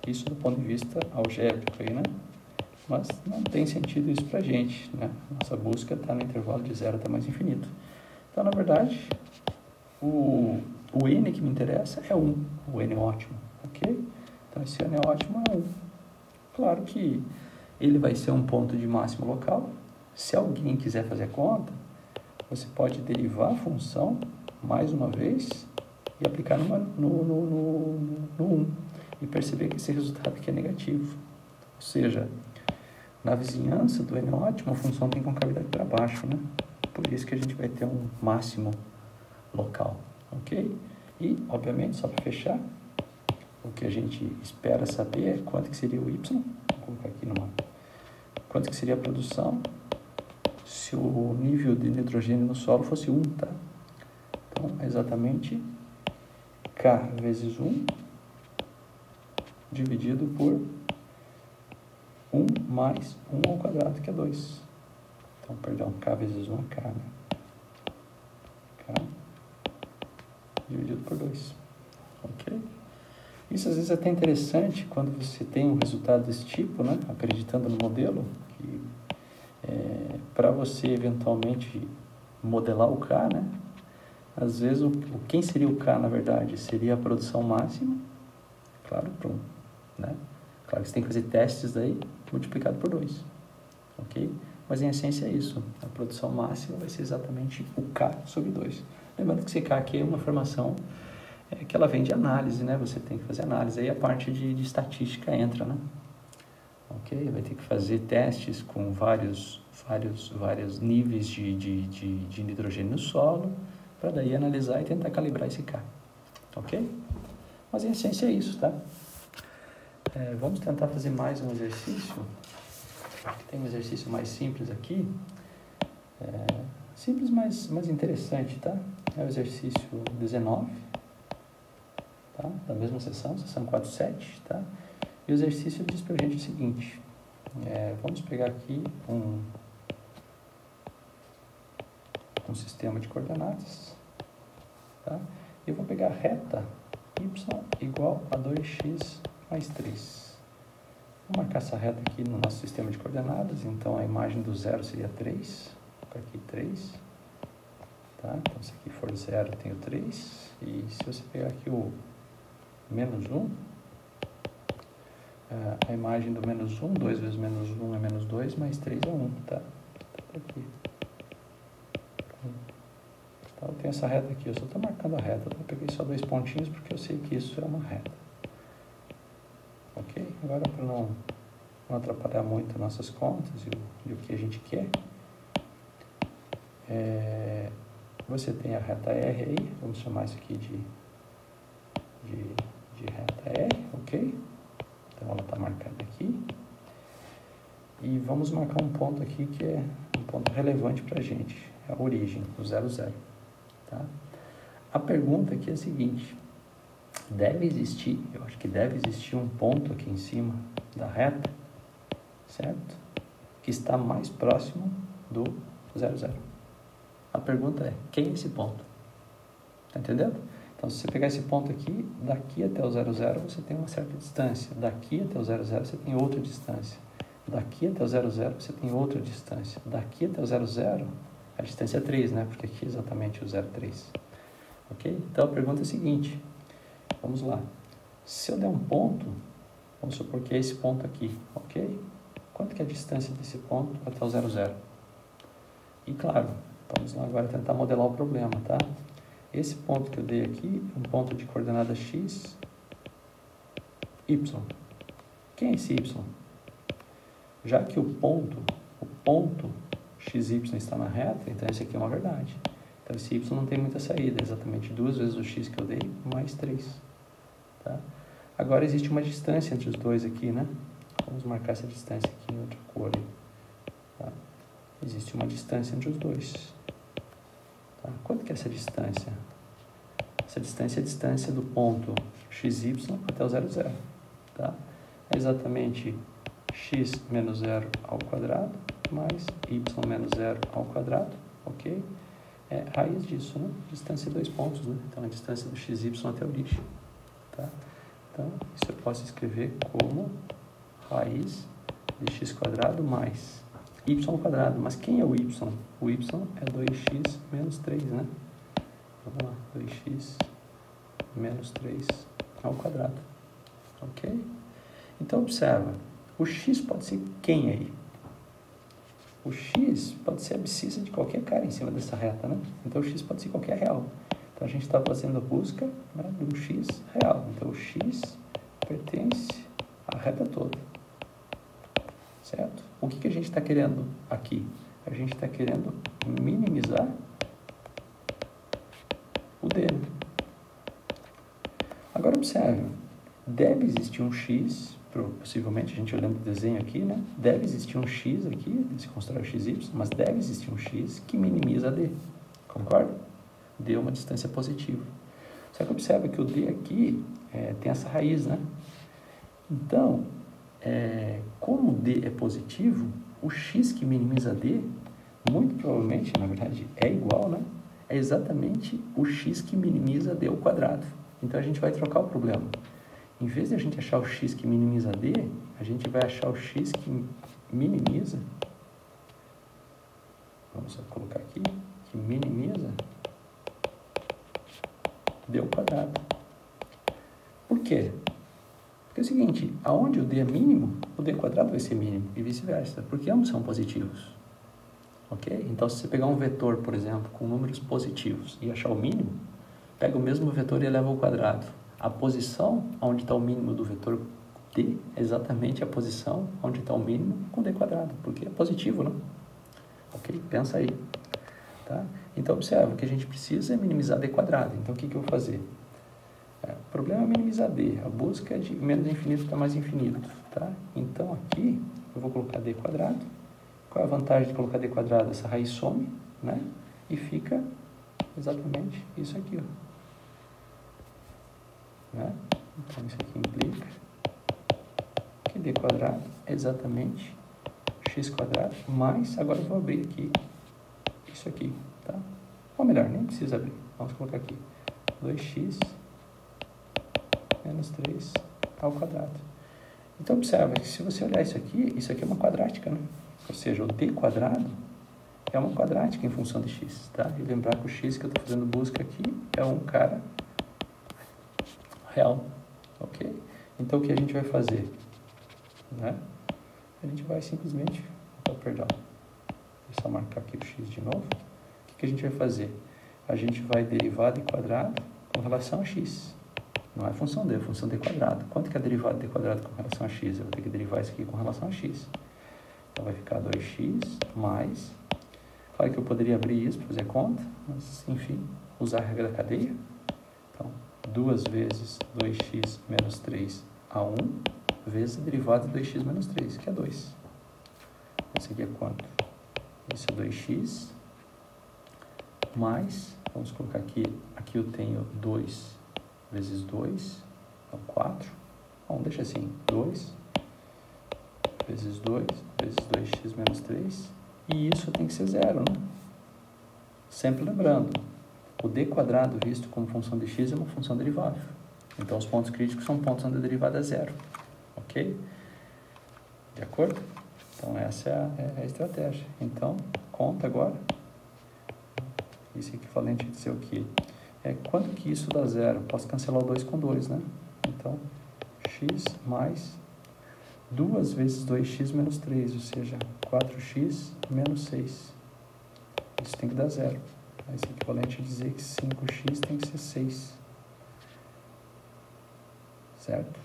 isso do ponto de vista algébrico aí, né? Mas não tem sentido isso pra gente, né? Nossa busca está no intervalo de 0 até mais infinito. Então, na verdade, o n que me interessa é 1, o n é ótimo, ok? Então, esse n é ótimo é 1. Claro que ele vai ser um ponto de máximo local. Se alguém quiser fazer a conta, você pode derivar a função mais uma vez e aplicar no 1 e perceber que esse resultado aqui é negativo. Ou seja, na vizinhança do n ótimo, a função tem concavidade para baixo, né? Por isso que a gente vai ter um máximo local, ok? E, obviamente, só para fechar, o que a gente espera saber é quanto que seria o y, vou colocar aqui no mapa, quanto que seria a produção se o nível de nitrogênio no solo fosse 1, tá? Então, é exatamente K vezes 1 dividido por 1 mais 1 ao quadrado, que é 2. Então, perdão, K vezes 1 é K, né? K dividido por 2. Ok? Isso às vezes é até interessante quando você tem um resultado desse tipo, né? Acreditando no modelo, que para você eventualmente modelar o K, né? Às vezes, quem seria o K, na verdade? Seria a produção máxima, claro, né? Claro que você tem que fazer testes daí, multiplicado por 2, ok? Mas, em essência, é isso. A produção máxima vai ser exatamente o K sobre 2. Lembrando que esse K aqui é uma informação que ela vem de análise, né? Você tem que fazer análise. Aí a parte de estatística entra, né? Ok? Vai ter que fazer testes com vários níveis de nitrogênio no solo, para daí analisar e tentar calibrar esse K. Ok? Mas, em essência, é isso, tá? Vamos tentar fazer mais um exercício. Tem um exercício mais simples aqui, simples, mas interessante, tá? É o exercício 19, tá? Da mesma sessão 4.7, tá? E o exercício diz pra gente o seguinte, vamos pegar aqui um sistema de coordenadas, tá? Eu vou pegar a reta y igual a 2x mais 3. Vou marcar essa reta aqui no nosso sistema de coordenadas, então a imagem do zero seria 3, vou colocar aqui 3, tá? Então se aqui for 0 eu tenho 3, e se você pegar aqui o menos 1, a imagem do menos 1, 2 vezes menos 1 é menos 2, mais 3 é 1, tá? Então aqui. Então, eu tenho essa reta aqui, eu só estou marcando a reta, eu peguei só 2 pontinhos porque eu sei que isso é uma reta. Ok? Agora, para não atrapalhar muito nossas contas e o que a gente quer, você tem a reta R aí, vamos chamar isso aqui de reta R, ok? Então, ela está marcada aqui. E vamos marcar um ponto aqui que é um ponto relevante para a gente, é a origem, o 0, 0. Tá? A pergunta aqui é a seguinte, eu acho que deve existir um ponto aqui em cima da reta, certo? Que está mais próximo do 0, 0. A pergunta é, quem é esse ponto? Tá entendendo? Então, se você pegar esse ponto aqui, daqui até o 0, 0, você tem uma certa distância. Daqui até o 0, 0, você tem outra distância. Daqui até o 0, 0, você tem outra distância. Daqui até o 0, 0, a distância é 3, né? Porque aqui é exatamente o 0, 3. Ok? Então, a pergunta é a seguinte. Vamos lá. Se eu der um ponto, vamos supor que é esse ponto aqui, ok? Quanto que é a distância desse ponto até o 0, 0? E claro, vamos lá agora tentar modelar o problema, tá? Esse ponto que eu dei aqui é um ponto de coordenada x, y. Quem é esse y? Já que o ponto xy está na reta, então esse aqui é uma verdade. Então esse y não tem muita saída, é exatamente 2 vezes o x que eu dei, mais 3. Tá? Agora existe uma distância entre os dois aqui, né? Vamos marcar essa distância aqui em outra cor. Tá? Existe uma distância entre os dois. Tá? Quanto que é essa distância? Essa distância é a distância do ponto xy até o 0, 0. Tá? É exatamente x menos 0 ao quadrado mais y menos 0 ao quadrado, ok? É raiz disso, né? Distância de 2 pontos, né? Então, a distância do xy até a origem, tá? Então, isso eu posso escrever como raiz de x quadrado mais y quadrado. Mas quem é o y? O y é 2x menos 3, né? Vamos lá, 2x menos 3 ao quadrado, ok? Então, observa, o x pode ser quem aí? O x pode ser a abscissa de qualquer cara em cima dessa reta, né? Então, o x pode ser qualquer real. Então, a gente está fazendo a busca, né, de um x real. Então, o x pertence à reta toda. Certo? O que a gente está querendo aqui? A gente está querendo minimizar o d. Agora, observe. Deve existir um x, possivelmente, a gente olhando o desenho aqui, né? Deve existir um x aqui, se constrói o xy, mas deve existir um x que minimiza a d. Concorda? D é uma distância positiva. Só que observa que o d aqui tem essa raiz, né? Então, como d é positivo, o x que minimiza d, muito provavelmente, na verdade, é igual, né? É exatamente o x que minimiza d ao quadrado. Então, a gente vai trocar o problema. Em vez de a gente achar o x que minimiza d, a gente vai achar o x que minimiza, vamos só colocar aqui, que minimiza d ao quadrado. Por quê? Porque é o seguinte, aonde o d é mínimo, o d quadrado vai ser mínimo, e vice-versa, porque ambos são positivos. Ok? Então, se você pegar um vetor, por exemplo, com números positivos e achar o mínimo, pega o mesmo vetor e eleva ao quadrado. A posição onde está o mínimo do vetor d é exatamente a posição onde está o mínimo com d quadrado, porque é positivo, não? Ok? Pensa aí. Tá? Então, observa, o que a gente precisa é minimizar d quadrado. Então, o que eu vou fazer? O problema é minimizar D. A busca é de menos infinito para mais infinito, tá? Então, aqui, eu vou colocar D quadrado. Qual é a vantagem de colocar D quadrado? Essa raiz some, né? E fica exatamente isso aqui, ó. Né? Então, isso aqui implica que D quadrado é exatamente x quadrado mais, agora eu vou abrir aqui, isso aqui, tá? Ou melhor, nem precisa abrir. Vamos colocar aqui 2x menos 3 ao quadrado. Então, observa que se você olhar isso aqui é uma quadrática, né? Ou seja, o D quadrado é uma quadrática em função de x, tá? E lembrar que o x que eu estou fazendo busca aqui é um cara real, ok? Então, o que a gente vai fazer? Né? A gente vai simplesmente... perdão. Vou só marcar aqui o x de novo. O que a gente vai fazer? A gente vai derivar d quadrado com relação a x. Não é função d, é função d quadrado. Quanto que é a derivada de d quadrado com relação a x? Eu vou ter que derivar isso aqui com relação a x. Então, vai ficar 2x mais... Claro que eu poderia abrir isso para fazer conta, mas, enfim, usar a regra da cadeia. Então, 2 vezes 2x menos 3 a 1 vezes a derivada de 2x menos 3, que é 2. Esse aqui é quanto? Esse é 2x mais, vamos colocar aqui eu tenho 2 vezes 2, então 4. Bom, deixa assim, 2 vezes 2 vezes 2x menos 3, e isso tem que ser zero, né? Sempre lembrando, o d quadrado visto como função de x é uma função derivável. Então, os pontos críticos são pontos onde a derivada é zero. Ok? De acordo? Então, essa é a estratégia. Então, conta agora. Isso é equivalente a dizer o quê? Quando que isso dá zero? Posso cancelar o 2 com 2, né? Então, x mais 2 vezes 2x menos 3, ou seja, 4x menos 6. Isso tem que dar zero. Isso é equivalente a dizer que 5x tem que ser 6. Certo?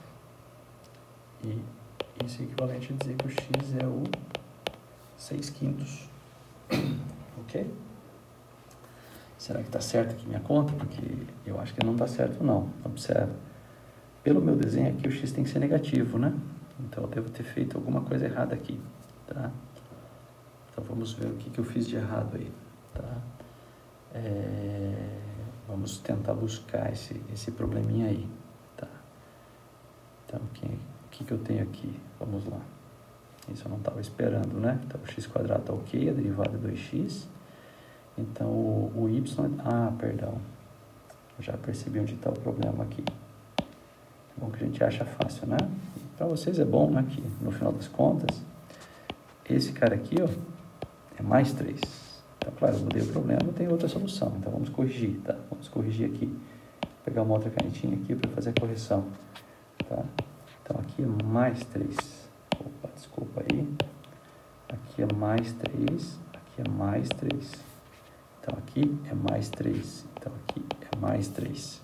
E isso é equivalente a dizer que o x é o 6/5. Ok? Será que está certo aqui minha conta? Porque eu acho que não está certo não. Observa. Pelo meu desenho aqui, o x tem que ser negativo, né? Então, eu devo ter feito alguma coisa errada aqui, tá? Então, vamos ver o que eu fiz de errado aí, tá? Vamos tentar buscar esse probleminha aí, tá? Então, o que eu tenho aqui? Vamos lá. Isso eu não estava esperando, né? Então, o x quadrado está ok, a derivada é 2x. Então, o y... perdão. Eu já percebi onde está o problema aqui. É bom que a gente acha fácil, né? Para vocês é bom, né? Que no final das contas, esse cara aqui, ó, é mais 3. Então, claro, eu mudei o problema, tem outra solução. Então, vamos corrigir, tá? Vamos corrigir aqui. Vou pegar uma outra canetinha aqui para fazer a correção, tá? Então, aqui é mais 3. Opa, desculpa aí. Aqui é mais 3. Aqui é mais 3. Então, aqui é mais 3. Então, aqui é mais 3.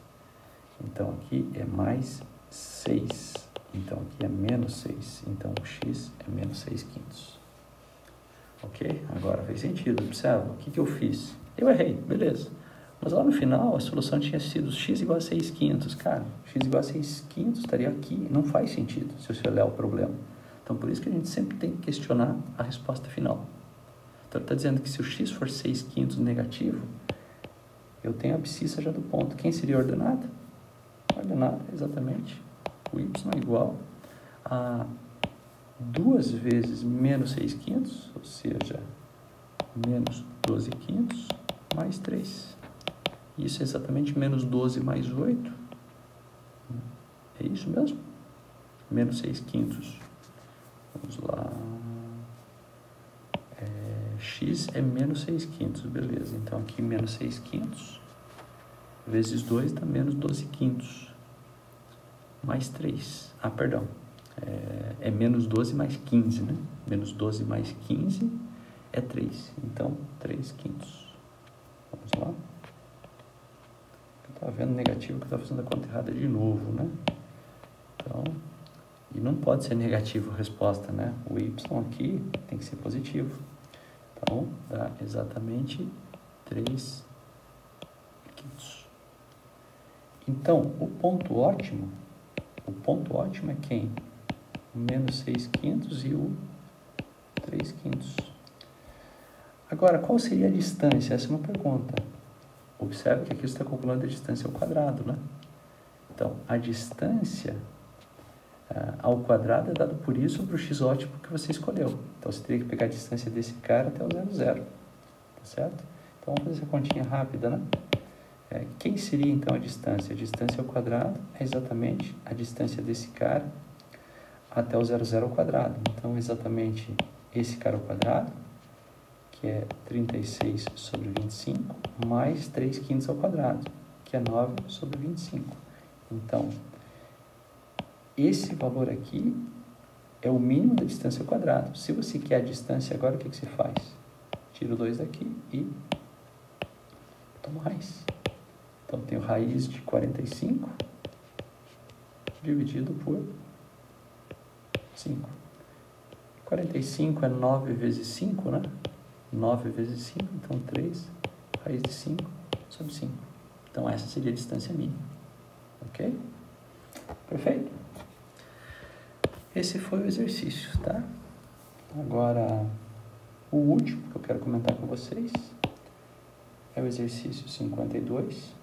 Então, aqui é mais 6. Então, aqui é menos 6. Então, o x é menos 6/5. Ok? Agora fez sentido. Observa. O que eu fiz? Eu errei. Beleza. Mas lá no final, a solução tinha sido x igual a 6/5. Cara, x igual a 6/5 estaria aqui. Não faz sentido se você olhar o problema. Então, por isso que a gente sempre tem que questionar a resposta final. Então, está dizendo que se o x for 6/5 negativo, eu tenho a abscissa já do ponto. Quem seria ordenada? Ordenada, exatamente. O y é igual a 2 vezes menos 6/5, ou seja, menos 12/5 mais 3. Isso é exatamente menos 12 mais 8. É isso mesmo? Menos 6/5. Vamos lá. X é menos 6/5, beleza. Então, aqui menos 6/5 vezes 2 dá menos 12/5. Mais 3. Perdão. É menos 12 mais 15, né? Menos 12 mais 15 é 3. Então, 3/5. Vamos lá. Eu estava vendo negativo que eu estava fazendo a conta errada de novo, né? Então, e não pode ser negativo a resposta, né? O y aqui tem que ser positivo. Então, dá exatamente 3/5. E Então, o ponto ótimo é quem? O menos 6 quintos e o 3 quintos. Agora, qual seria a distância? Essa é uma pergunta. Observe que aqui você está calculando a distância ao quadrado, né? Então, a distância ao quadrado é dado por isso para o x ótimo que você escolheu. Então, você teria que pegar a distância desse cara até o 0, 0. Tá certo? Então, vamos fazer essa continha rápida, né? Quem seria, então, a distância? A distância ao quadrado é exatamente a distância desse cara até o 0, 0 ao quadrado. Então, exatamente esse cara ao quadrado, que é 36 sobre 25, mais 3 quintos ao quadrado, que é 9 sobre 25. Então, esse valor aqui é o mínimo da distância ao quadrado. Se você quer a distância agora, o que você faz? Tira o 2 daqui e toma raiz. Então, tenho raiz de 45 dividido por 5. 45 é 9 vezes 5, né? 9 vezes 5, então 3, raiz de 5 sobre 5. Então, essa seria a distância mínima. Ok? Perfeito? Esse foi o exercício, tá? Agora, o último que eu quero comentar com vocês é o exercício 52.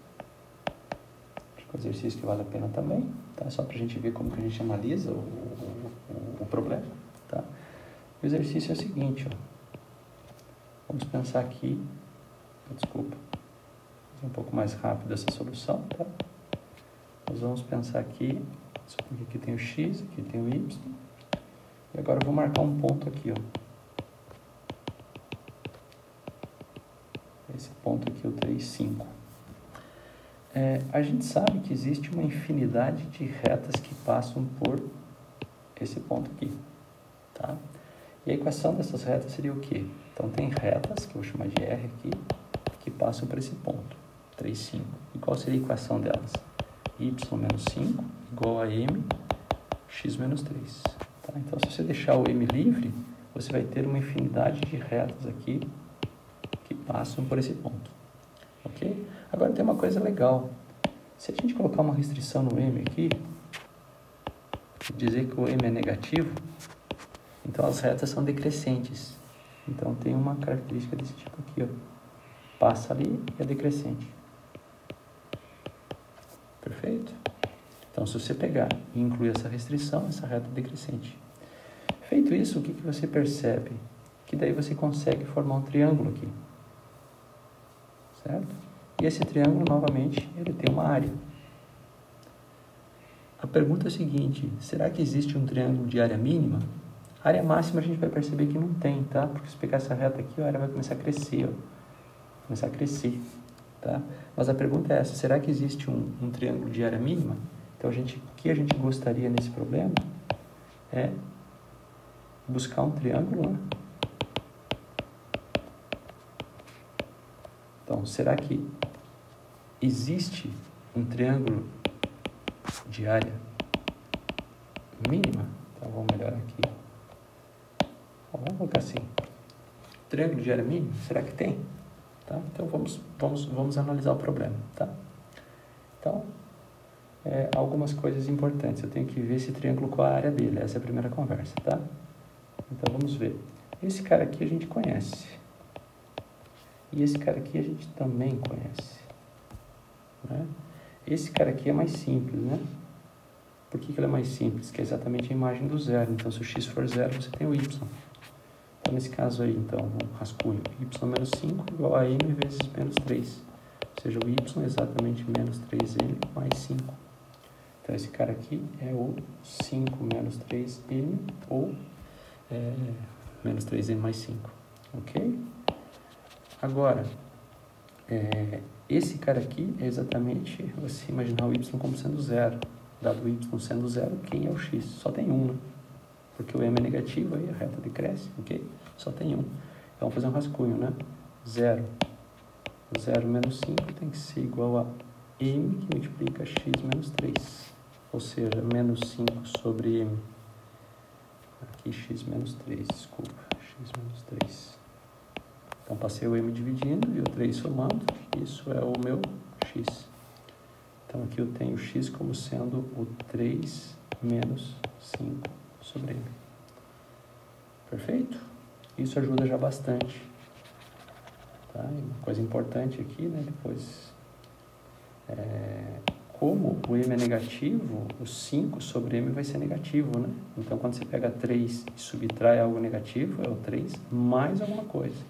Acho que é um exercício que vale a pena também, tá? Só para a gente ver como que a gente analisa o problema, tá? O exercício é o seguinte, ó. Vamos pensar aqui, desculpa, fazer um pouco mais rápido essa solução, tá? Nós vamos pensar aqui, aqui tem o x, aqui tem o y, e agora eu vou marcar um ponto aqui, ó. Esse ponto aqui, o 3, 5. A gente sabe que existe uma infinidade de retas que passam por esse ponto aqui, tá? E a equação dessas retas seria o quê? Então, tem retas, que eu vou chamar de R aqui, que passam por esse ponto, 3, 5. E qual seria a equação delas? Y menos 5 igual a M, x menos 3. Tá? Então, se você deixar o M livre, você vai ter uma infinidade de retas aqui que passam por esse ponto. Ok? Agora, tem uma coisa legal. Se a gente colocar uma restrição no M aqui, dizer que o M é negativo, então as retas são decrescentes. Então tem uma característica desse tipo aqui, ó. Passa ali e é decrescente. Perfeito? Então se você pegar e incluir essa restrição, essa reta é decrescente. Feito isso, o que você percebe? Que daí você consegue formar um triângulo aqui. Certo? E esse triângulo, novamente, ele tem uma área. A pergunta é a seguinte: será que existe um triângulo de área mínima? A área máxima a gente vai perceber que não tem, tá? Porque se pegar essa reta aqui, a área vai começar a crescer, ó. Começar a crescer, tá? Mas a pergunta é essa: será que existe um triângulo de área mínima? Então, o que a gente gostaria nesse problema é buscar um triângulo, né? Então, será que existe um triângulo de área mínima? Então, vamos melhorar aqui. Vamos colocar assim. Triângulo de área mínima, será que tem? Tá? Então, vamos analisar o problema, tá? Então, algumas coisas importantes. Eu tenho que ver esse triângulo com a área dele. Essa é a primeira conversa, tá? Então, vamos ver. Esse cara aqui a gente conhece. E esse cara aqui a gente também conhece, né? Esse cara aqui é mais simples, né? Por que ele é mais simples? Que é exatamente a imagem do zero. Então, se o x for zero, você tem o y. Então, nesse caso aí, então, um rascunho. Y menos 5 igual a m vezes menos 3. Ou seja, o y é exatamente menos 3m mais 5. Então, esse cara aqui é o 5 menos 3m ou menos 3m mais 5. Ok? Agora, esse cara aqui é exatamente você imaginar o y como sendo zero. Dado o y sendo zero, quem é o x? Só tem um, né? Porque o m é negativo, aí a reta decresce, ok? Só tem um. Então, vamos fazer um rascunho, né? 0. 0 menos 5 tem que ser igual a m que multiplica x menos 3. Ou seja, menos 5 sobre m. Aqui x menos 3, desculpa. X menos 3. Então, passei o m dividindo e o 3 somando. Isso é o meu x. Então, aqui eu tenho x como sendo o 3 menos 5 sobre m. Perfeito? Isso ajuda já bastante. Tá? E uma coisa importante aqui, né? Depois, como o m é negativo, o 5 sobre m vai ser negativo, né? Então, quando você pega 3 e subtrai algo negativo, é o 3 mais alguma coisa.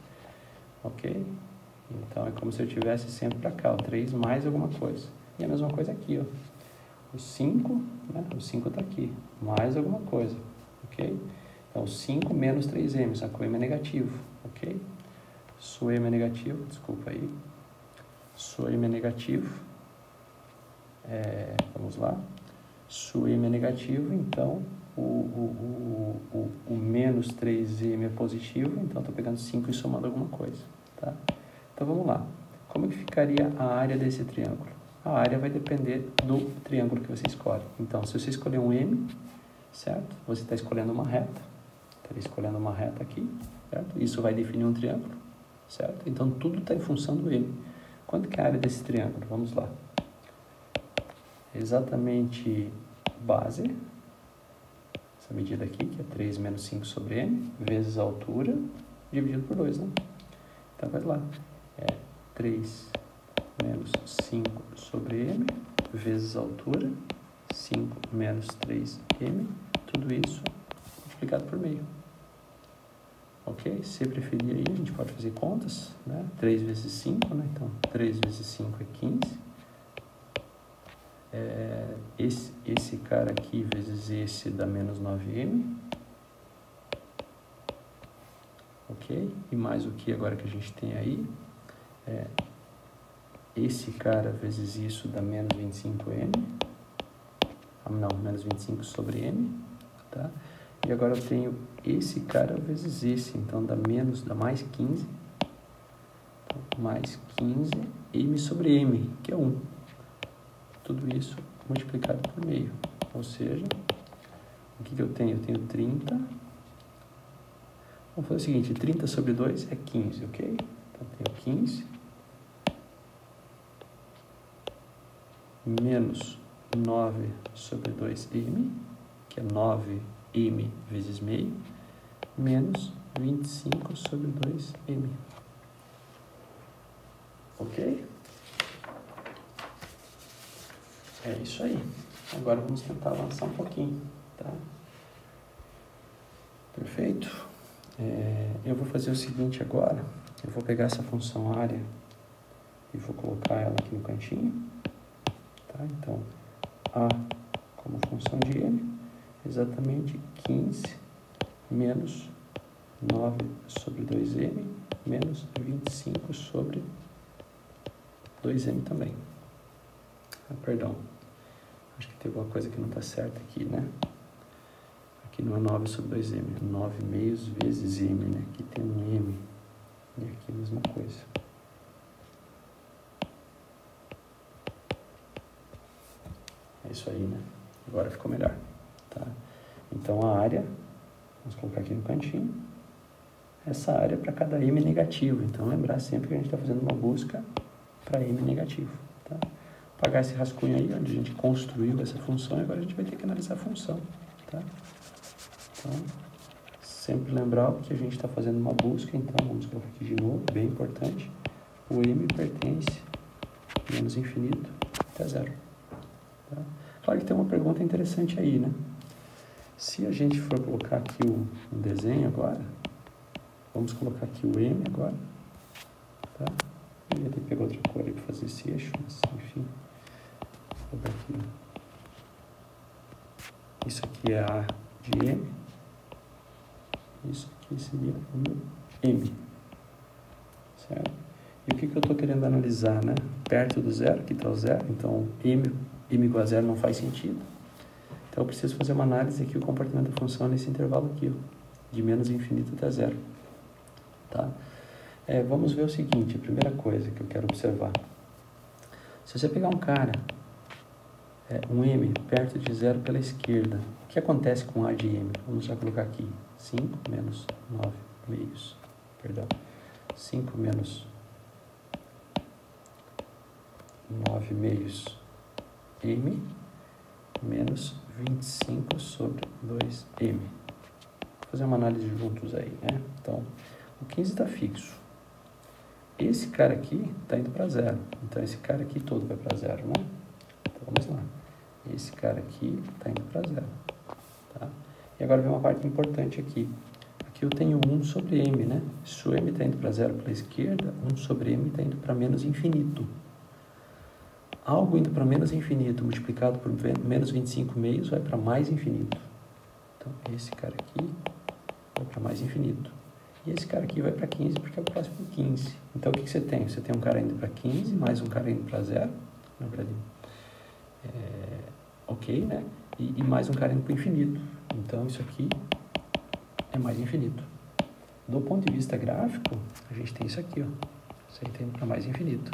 Ok? Então, é como se eu tivesse sempre para cá, o 3 mais alguma coisa. E a mesma coisa aqui, ó. O 5, né? O 5 está aqui, mais alguma coisa. Ok? Então, 5 menos 3m, só que o m é negativo. Ok? Se o m é negativo, desculpa aí. Se o m é negativo, vamos lá. Se o m é negativo, então o menos 3m é positivo, então estou pegando 5 e somando alguma coisa. Tá? Então vamos lá. Como é que ficaria a área desse triângulo? A área vai depender do triângulo que você escolhe. Então, se você escolher um m, certo? Você está escolhendo uma reta. Estaria escolhendo uma reta aqui, certo? Isso vai definir um triângulo, certo? Então, tudo está em função do m. Quanto que é a área desse triângulo? Vamos lá. Exatamente base, essa medida aqui, que é 3 menos 5 sobre m, vezes a altura, dividido por 2, né? Então, vai lá. 3 menos 5 sobre m, vezes a altura, 5 menos 3m, tudo isso multiplicado por meio. Ok? Se preferir aí, a gente pode fazer contas, né? 3 vezes 5, né? Então, 3 vezes 5 é 15. Esse cara aqui vezes esse dá menos 9m. Ok? E mais o que agora que a gente tem aí? Esse cara vezes isso dá menos 25m. Não, menos 25 sobre m. Tá? E agora eu tenho esse cara vezes esse. Então dá mais 15. Então, mais 15m sobre m, que é 1. Tudo isso multiplicado por meio. Ou seja, o que eu tenho? Eu tenho 30. Vamos fazer o seguinte, 30 sobre 2 é 15, ok? Então, eu tenho 15 menos 9 sobre 2m, que é 9m vezes meio, menos 25 sobre 2m. Ok? É isso aí. Agora vamos tentar avançar um pouquinho, tá? Perfeito? Eu vou fazer o seguinte agora. Eu vou pegar essa função área e vou colocar ela aqui no cantinho. Tá? Então, A como função de m, exatamente 15 menos 9 sobre 2m, menos 25 sobre 2m também. Perdão, acho que tem alguma coisa que não está certa aqui, né? Aqui não é 9 sobre 2m, é 9 meios vezes m, né? Aqui tem um m, e aqui a mesma coisa. É isso aí, né? Agora ficou melhor, tá? Então, a área, vamos colocar aqui no cantinho, essa área para cada m negativo. Então, lembrar sempre que a gente está fazendo uma busca para m negativo, tá? Apagar esse rascunho aí, onde a gente construiu essa função, e agora a gente vai ter que analisar a função, tá? Então, sempre lembrar que a gente está fazendo uma busca, então vamos colocar aqui de novo, bem importante, o m pertence menos infinito até zero. Tá? Claro que tem uma pergunta interessante aí, né? Se a gente for colocar aqui o desenho agora, vamos colocar aqui o m agora, tá? Eu ia ter que pegar outra cor aí para fazer esse eixo, mas enfim. Vou colocar aqui. Isso aqui é A de m. Isso aqui seria o meu m. Certo? E o que eu estou querendo analisar, né? Perto do zero, aqui está o zero, então m igual a zero não faz sentido. Então eu preciso fazer uma análise aqui, o comportamento da função nesse intervalo aqui, ó, de menos infinito até zero. Tá? Vamos ver o seguinte, a primeira coisa que eu quero observar. Se você pegar um cara, um m perto de zero pela esquerda, o que acontece com A de m? Vamos já colocar aqui, 5 menos 9 meios, perdão, 5 menos 9 meios m menos 25 sobre 2m. Vou fazer uma análise juntos aí, né? Então, o 15 está fixo. Esse cara aqui está indo para zero. Então, esse cara aqui todo vai para zero, né? Então, vamos lá. Esse cara aqui está indo para zero. Tá? E agora vem uma parte importante aqui. Aqui eu tenho 1 sobre m, né? Se o m está indo para zero pela esquerda, 1 sobre m está indo para menos infinito. Algo indo para menos infinito multiplicado por menos 25 meios vai para mais infinito. Então, esse cara aqui vai para mais infinito. E esse cara aqui vai para 15 porque é o próximo 15. Então, o que você tem? Você tem um cara indo para 15, mais um cara indo para zero. Na verdade, ok, né? E mais um cara indo para o infinito. Então, isso aqui é mais infinito. Do ponto de vista gráfico, a gente tem isso aqui, ó. Isso aí está indo para mais infinito.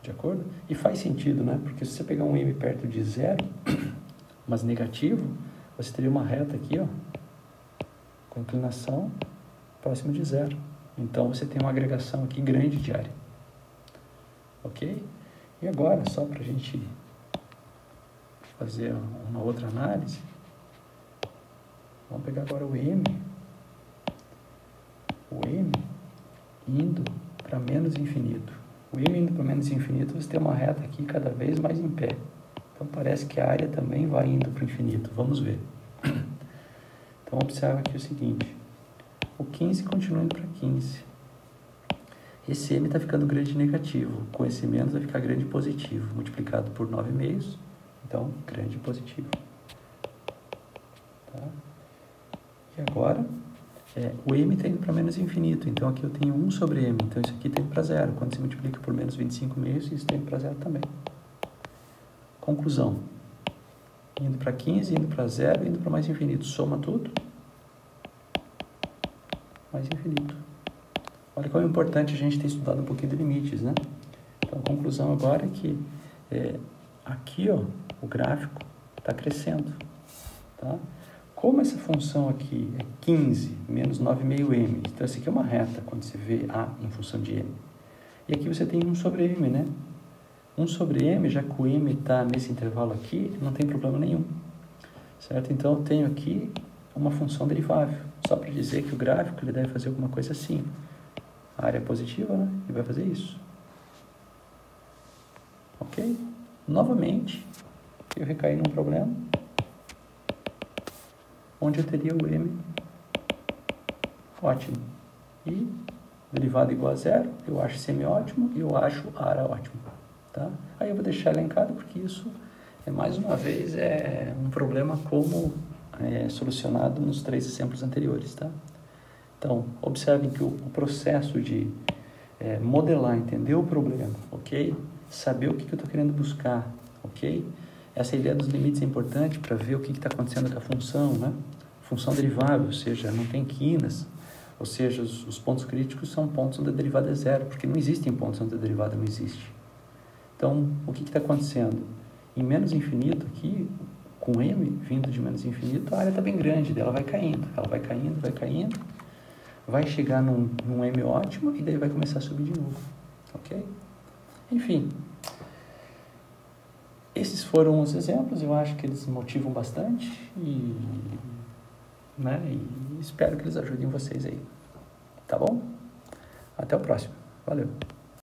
De acordo? E faz sentido, né? Porque se você pegar um m perto de zero, mas negativo, você teria uma reta aqui, ó, com inclinação próxima de zero. Então, você tem uma agregação aqui grande de área. Ok? E agora, só para a gente fazer uma outra análise, vamos pegar agora o m indo para menos infinito. O m indo para menos infinito, você tem uma reta aqui cada vez mais em pé. Então, parece que a área também vai indo para o infinito. Vamos ver. Então, observa aqui o seguinte. O 15 continua indo para 15. Esse m está ficando grande negativo. Com esse menos vai ficar grande positivo. Multiplicado por 9 meios. Então, grande positivo. Tá? E agora, o m está indo para menos infinito. Então, aqui eu tenho 1 sobre m. Então, isso aqui está indo para zero. Quando se multiplica por menos 25 meios, isso está indo para zero também. Conclusão. Indo para 15, indo para zero, indo para mais infinito. Soma tudo. Mais infinito. Olha como é importante a gente ter estudado um pouquinho de limites, né? Então, a conclusão agora é que aqui, ó, o gráfico está crescendo. Tá? Como essa função aqui é 15 menos 9,5m, então essa aqui é uma reta, quando você vê A em função de m. E aqui você tem 1 sobre m, né? 1 sobre m, já que o m está nesse intervalo aqui, não tem problema nenhum. Certo? Então, eu tenho aqui uma função derivável. Só para dizer que o gráfico ele deve fazer alguma coisa assim. A área é positiva, né? E vai fazer isso. Ok? Novamente, eu recaí num problema onde eu teria o m ótimo. E derivada igual a zero, eu acho semi-ótimo e eu acho a área ótima. Tá? Aí eu vou deixar elencado porque isso, mais uma vez, é um problema como solucionado nos 3 exemplos anteriores. Tá? Então, observem que o processo de modelar, entender o problema, ok? Saber o que eu estou querendo buscar, ok? Essa ideia dos limites é importante para ver o que está acontecendo com a função, né? Função derivável, ou seja, não tem quinas, ou seja, os pontos críticos são pontos onde a derivada é zero, porque não existem pontos onde a derivada não existe. Então, o que está acontecendo? Em menos infinito aqui, com m vindo de menos infinito, a área está bem grande, ela vai caindo, vai chegar num m ótimo e daí vai começar a subir de novo, ok? Enfim, esses foram os exemplos, eu acho que eles motivam bastante e espero que eles ajudem vocês aí, tá bom? Até o próximo, valeu!